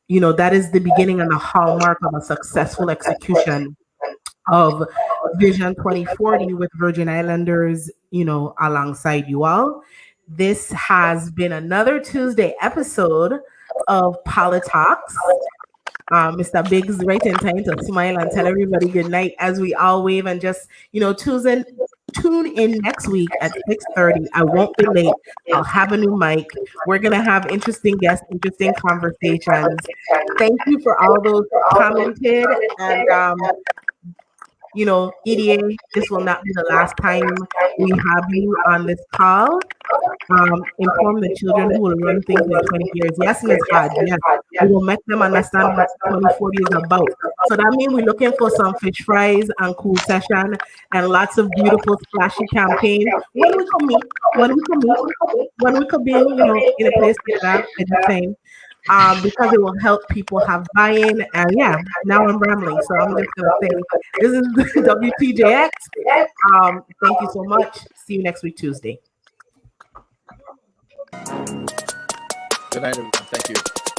that is the beginning and the hallmark of a successful execution of Vision 2040 with Virgin Islanders, alongside you all. This has been another Tuesday episode of PoliTalks. Mr. Biggs right in time to smile and tell everybody good night as we all wave and just, tune in next week at 6:30. I won't be late. I'll have a new mic. We're going to have interesting guests, interesting conversations. Thank you for all those who commented. And, EDA, this will not be the last time we have you on this call. Inform the children who will run things in 20 years. Yes, Ms. Hodge, yes. We will make them understand what 2040 is about. So that means we're looking for some fish fries and cool session and lots of beautiful splashy campaign. When we could meet, when we could be, in a place together, I just saying. Because it will help people have buy-in. And yeah, now I'm rambling, so I'm just gonna say this is WTJX. Thank you so much. See you next week, Tuesday. Good night, everyone. Thank you.